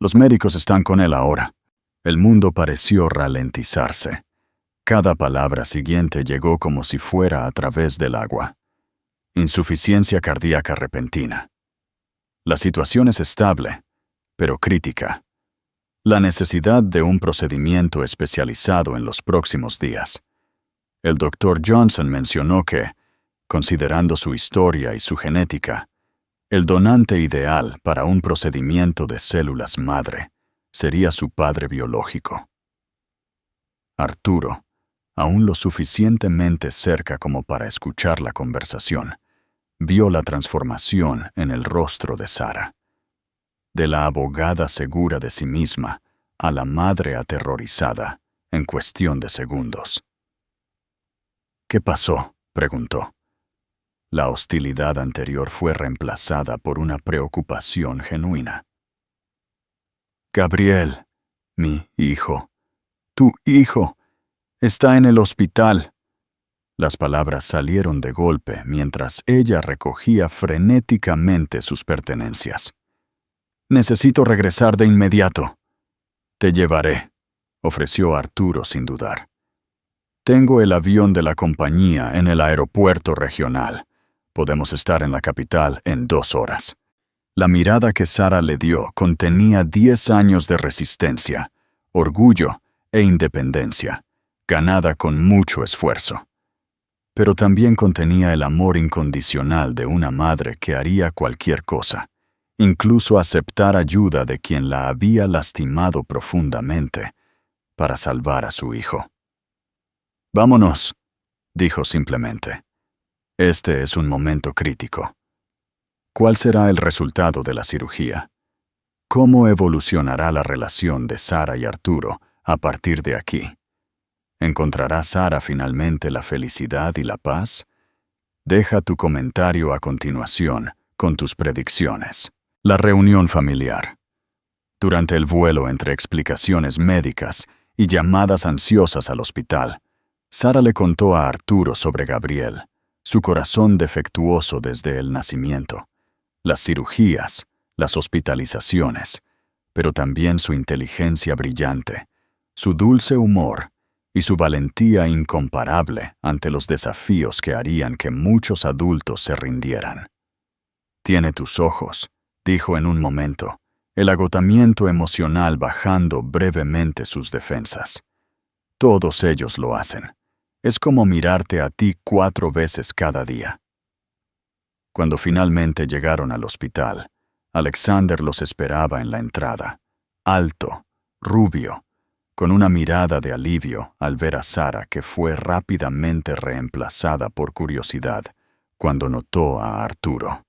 Los médicos están con él ahora». El mundo pareció ralentizarse. Cada palabra siguiente llegó como si fuera a través del agua. Insuficiencia cardíaca repentina. La situación es estable, pero crítica. La necesidad de un procedimiento especializado en los próximos días. El Dr. Johnson mencionó que, considerando su historia y su genética, el donante ideal para un procedimiento de células madre sería su padre biológico. Arturo, aún lo suficientemente cerca como para escuchar la conversación, vio la transformación en el rostro de Sara. De la abogada segura de sí misma a la madre aterrorizada en cuestión de segundos. «¿Qué pasó?», preguntó. La hostilidad anterior fue reemplazada por una preocupación genuina. Gabriel, mi hijo, tu hijo, está en el hospital. Las palabras salieron de golpe mientras ella recogía frenéticamente sus pertenencias. Necesito regresar de inmediato. Te llevaré, ofreció Arturo sin dudar. Tengo el avión de la compañía en el aeropuerto regional. Podemos estar en la capital en 2 horas. La mirada que Sara le dio contenía 10 años de resistencia, orgullo e independencia, ganada con mucho esfuerzo. Pero también contenía el amor incondicional de una madre que haría cualquier cosa, incluso aceptar ayuda de quien la había lastimado profundamente, para salvar a su hijo. «Vámonos», dijo simplemente. «Este es un momento crítico. ¿Cuál será el resultado de la cirugía? ¿Cómo evolucionará la relación de Sara y Arturo a partir de aquí? ¿Encontrará Sara finalmente la felicidad y la paz? Deja tu comentario a continuación con tus predicciones. La reunión familiar. Durante el vuelo entre explicaciones médicas y llamadas ansiosas al hospital, Sara le contó a Arturo sobre Gabriel, su corazón defectuoso desde el nacimiento, las cirugías, las hospitalizaciones, pero también su inteligencia brillante, su dulce humor y su valentía incomparable ante los desafíos que harían que muchos adultos se rindieran. «Tiene tus ojos», dijo en un momento, el agotamiento emocional bajando brevemente sus defensas. «Todos ellos lo hacen. Es como mirarte a ti 4 veces cada día». Cuando finalmente llegaron al hospital, Alexander los esperaba en la entrada, alto, rubio, con una mirada de alivio al ver a Sara, que fue rápidamente reemplazada por curiosidad cuando notó a Arturo.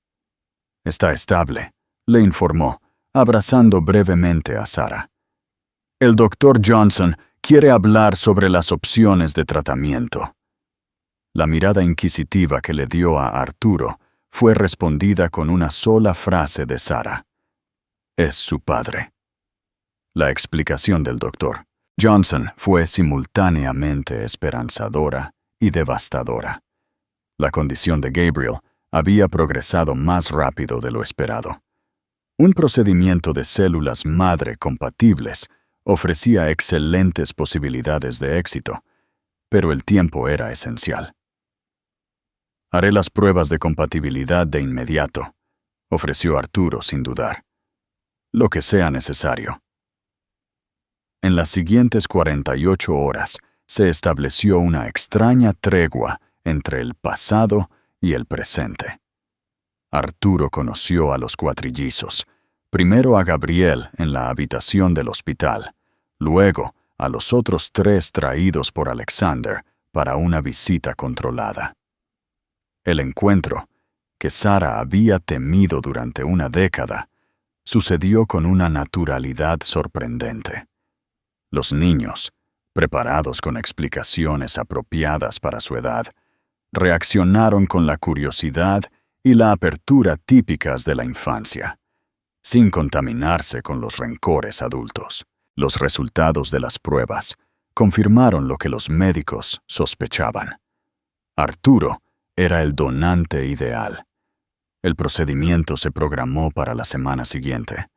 «Está estable», le informó, abrazando brevemente a Sara. «El doctor Johnson quiere hablar sobre las opciones de tratamiento». La mirada inquisitiva que le dio a Arturo fue respondida con una sola frase de Sara. «Es su padre». La explicación del doctor Johnson fue simultáneamente esperanzadora y devastadora. La condición de Gabriel había progresado más rápido de lo esperado. Un procedimiento de células madre compatibles ofrecía excelentes posibilidades de éxito, pero el tiempo era esencial. «Haré las pruebas de compatibilidad de inmediato», ofreció Arturo sin dudar. «Lo que sea necesario». En las siguientes 48 horas se estableció una extraña tregua entre el pasado y el presente. Arturo conoció a los cuatrillizos, primero a Gabriel en la habitación del hospital, luego a los otros 3 traídos por Alexander para una visita controlada. El encuentro, que Sara había temido durante una década, sucedió con una naturalidad sorprendente. Los niños, preparados con explicaciones apropiadas para su edad, reaccionaron con la curiosidad y la apertura típicas de la infancia, sin contaminarse con los rencores adultos. Los resultados de las pruebas confirmaron lo que los médicos sospechaban. Arturo era el donante ideal. El procedimiento se programó para la semana siguiente,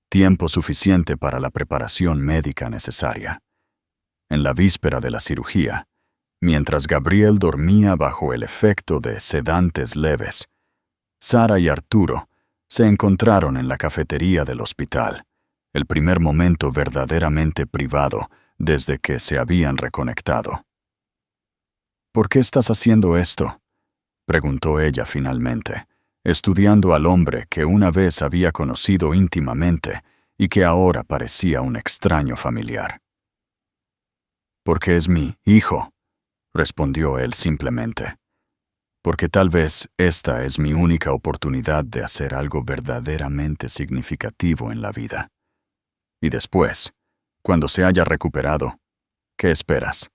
tiempo suficiente para la preparación médica necesaria. En la víspera de la cirugía, mientras Gabriel dormía bajo el efecto de sedantes leves, Sara y Arturo se encontraron en la cafetería del hospital, el primer momento verdaderamente privado desde que se habían reconectado. «¿Por qué estás haciendo esto?», preguntó ella finalmente, estudiando al hombre que una vez había conocido íntimamente y que ahora parecía un extraño familiar. «Porque es mi hijo», respondió él simplemente. «Porque tal vez esta es mi única oportunidad de hacer algo verdaderamente significativo en la vida. Y después, cuando se haya recuperado, ¿qué esperas?».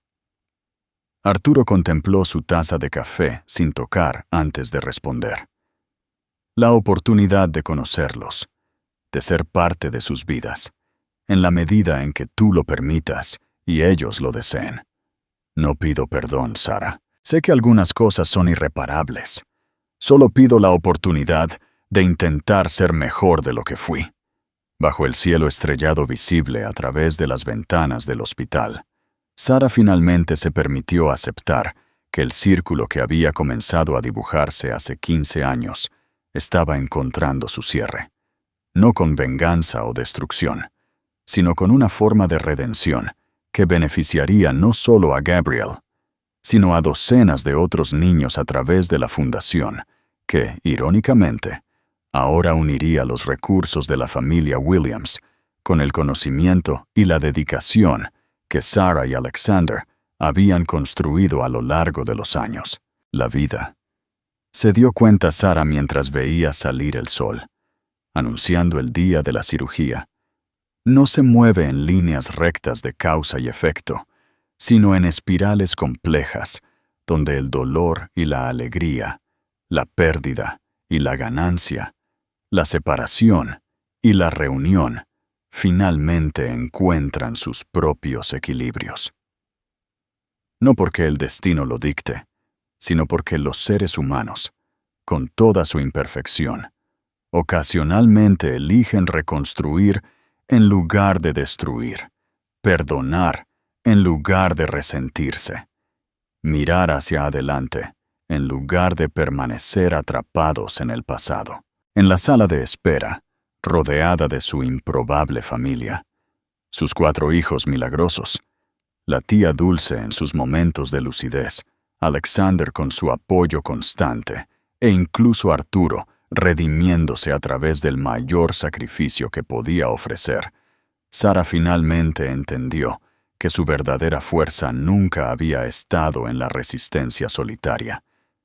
Arturo contempló su taza de café sin tocar antes de responder. La oportunidad de conocerlos, de ser parte de sus vidas, en la medida en que tú lo permitas y ellos lo deseen. No pido perdón, Sarah. Sé que algunas cosas son irreparables. Solo pido la oportunidad de intentar ser mejor de lo que fui. Bajo el cielo estrellado visible a través de las ventanas del hospital, Sarah finalmente se permitió aceptar que el círculo que había comenzado a dibujarse hace 15 años estaba encontrando su cierre. No con venganza o destrucción, sino con una forma de redención que beneficiaría no solo a Gabriel, sino a docenas de otros niños a través de la fundación que, irónicamente, ahora uniría los recursos de la familia Williams con el conocimiento y la dedicación que Sarah y Alexander habían construido a lo largo de los años. La vida. Se dio cuenta Sarah mientras veía salir el sol, anunciando el día de la cirugía. No se mueve en líneas rectas de causa y efecto, sino en espirales complejas, donde el dolor y la alegría, la pérdida y la ganancia, la separación y la reunión finalmente encuentran sus propios equilibrios. No porque el destino lo dicte, sino porque los seres humanos, con toda su imperfección, ocasionalmente eligen reconstruir en lugar de destruir, perdonar en lugar de resentirse, mirar hacia adelante en lugar de permanecer atrapados en el pasado. En la sala de espera, rodeada de su improbable familia, sus 4 hijos milagrosos, la tía Dulce en sus momentos de lucidez, Alexander con su apoyo constante, e incluso Arturo redimiéndose a través del mayor sacrificio que podía ofrecer, Sarah finalmente entendió que su verdadera fuerza nunca había estado en la resistencia solitaria,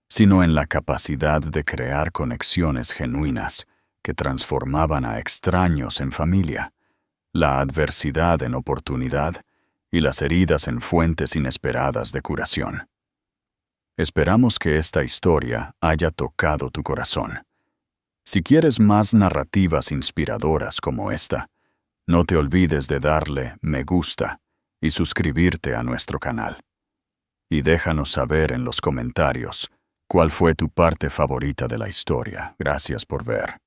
sino en la capacidad de crear conexiones genuinas que transformaban a extraños en familia, la adversidad en oportunidad y las heridas en fuentes inesperadas de curación. Esperamos que esta historia haya tocado tu corazón. Si quieres más narrativas inspiradoras como esta, no te olvides de darle me gusta y suscribirte a nuestro canal. Y déjanos saber en los comentarios cuál fue tu parte favorita de la historia. Gracias por ver.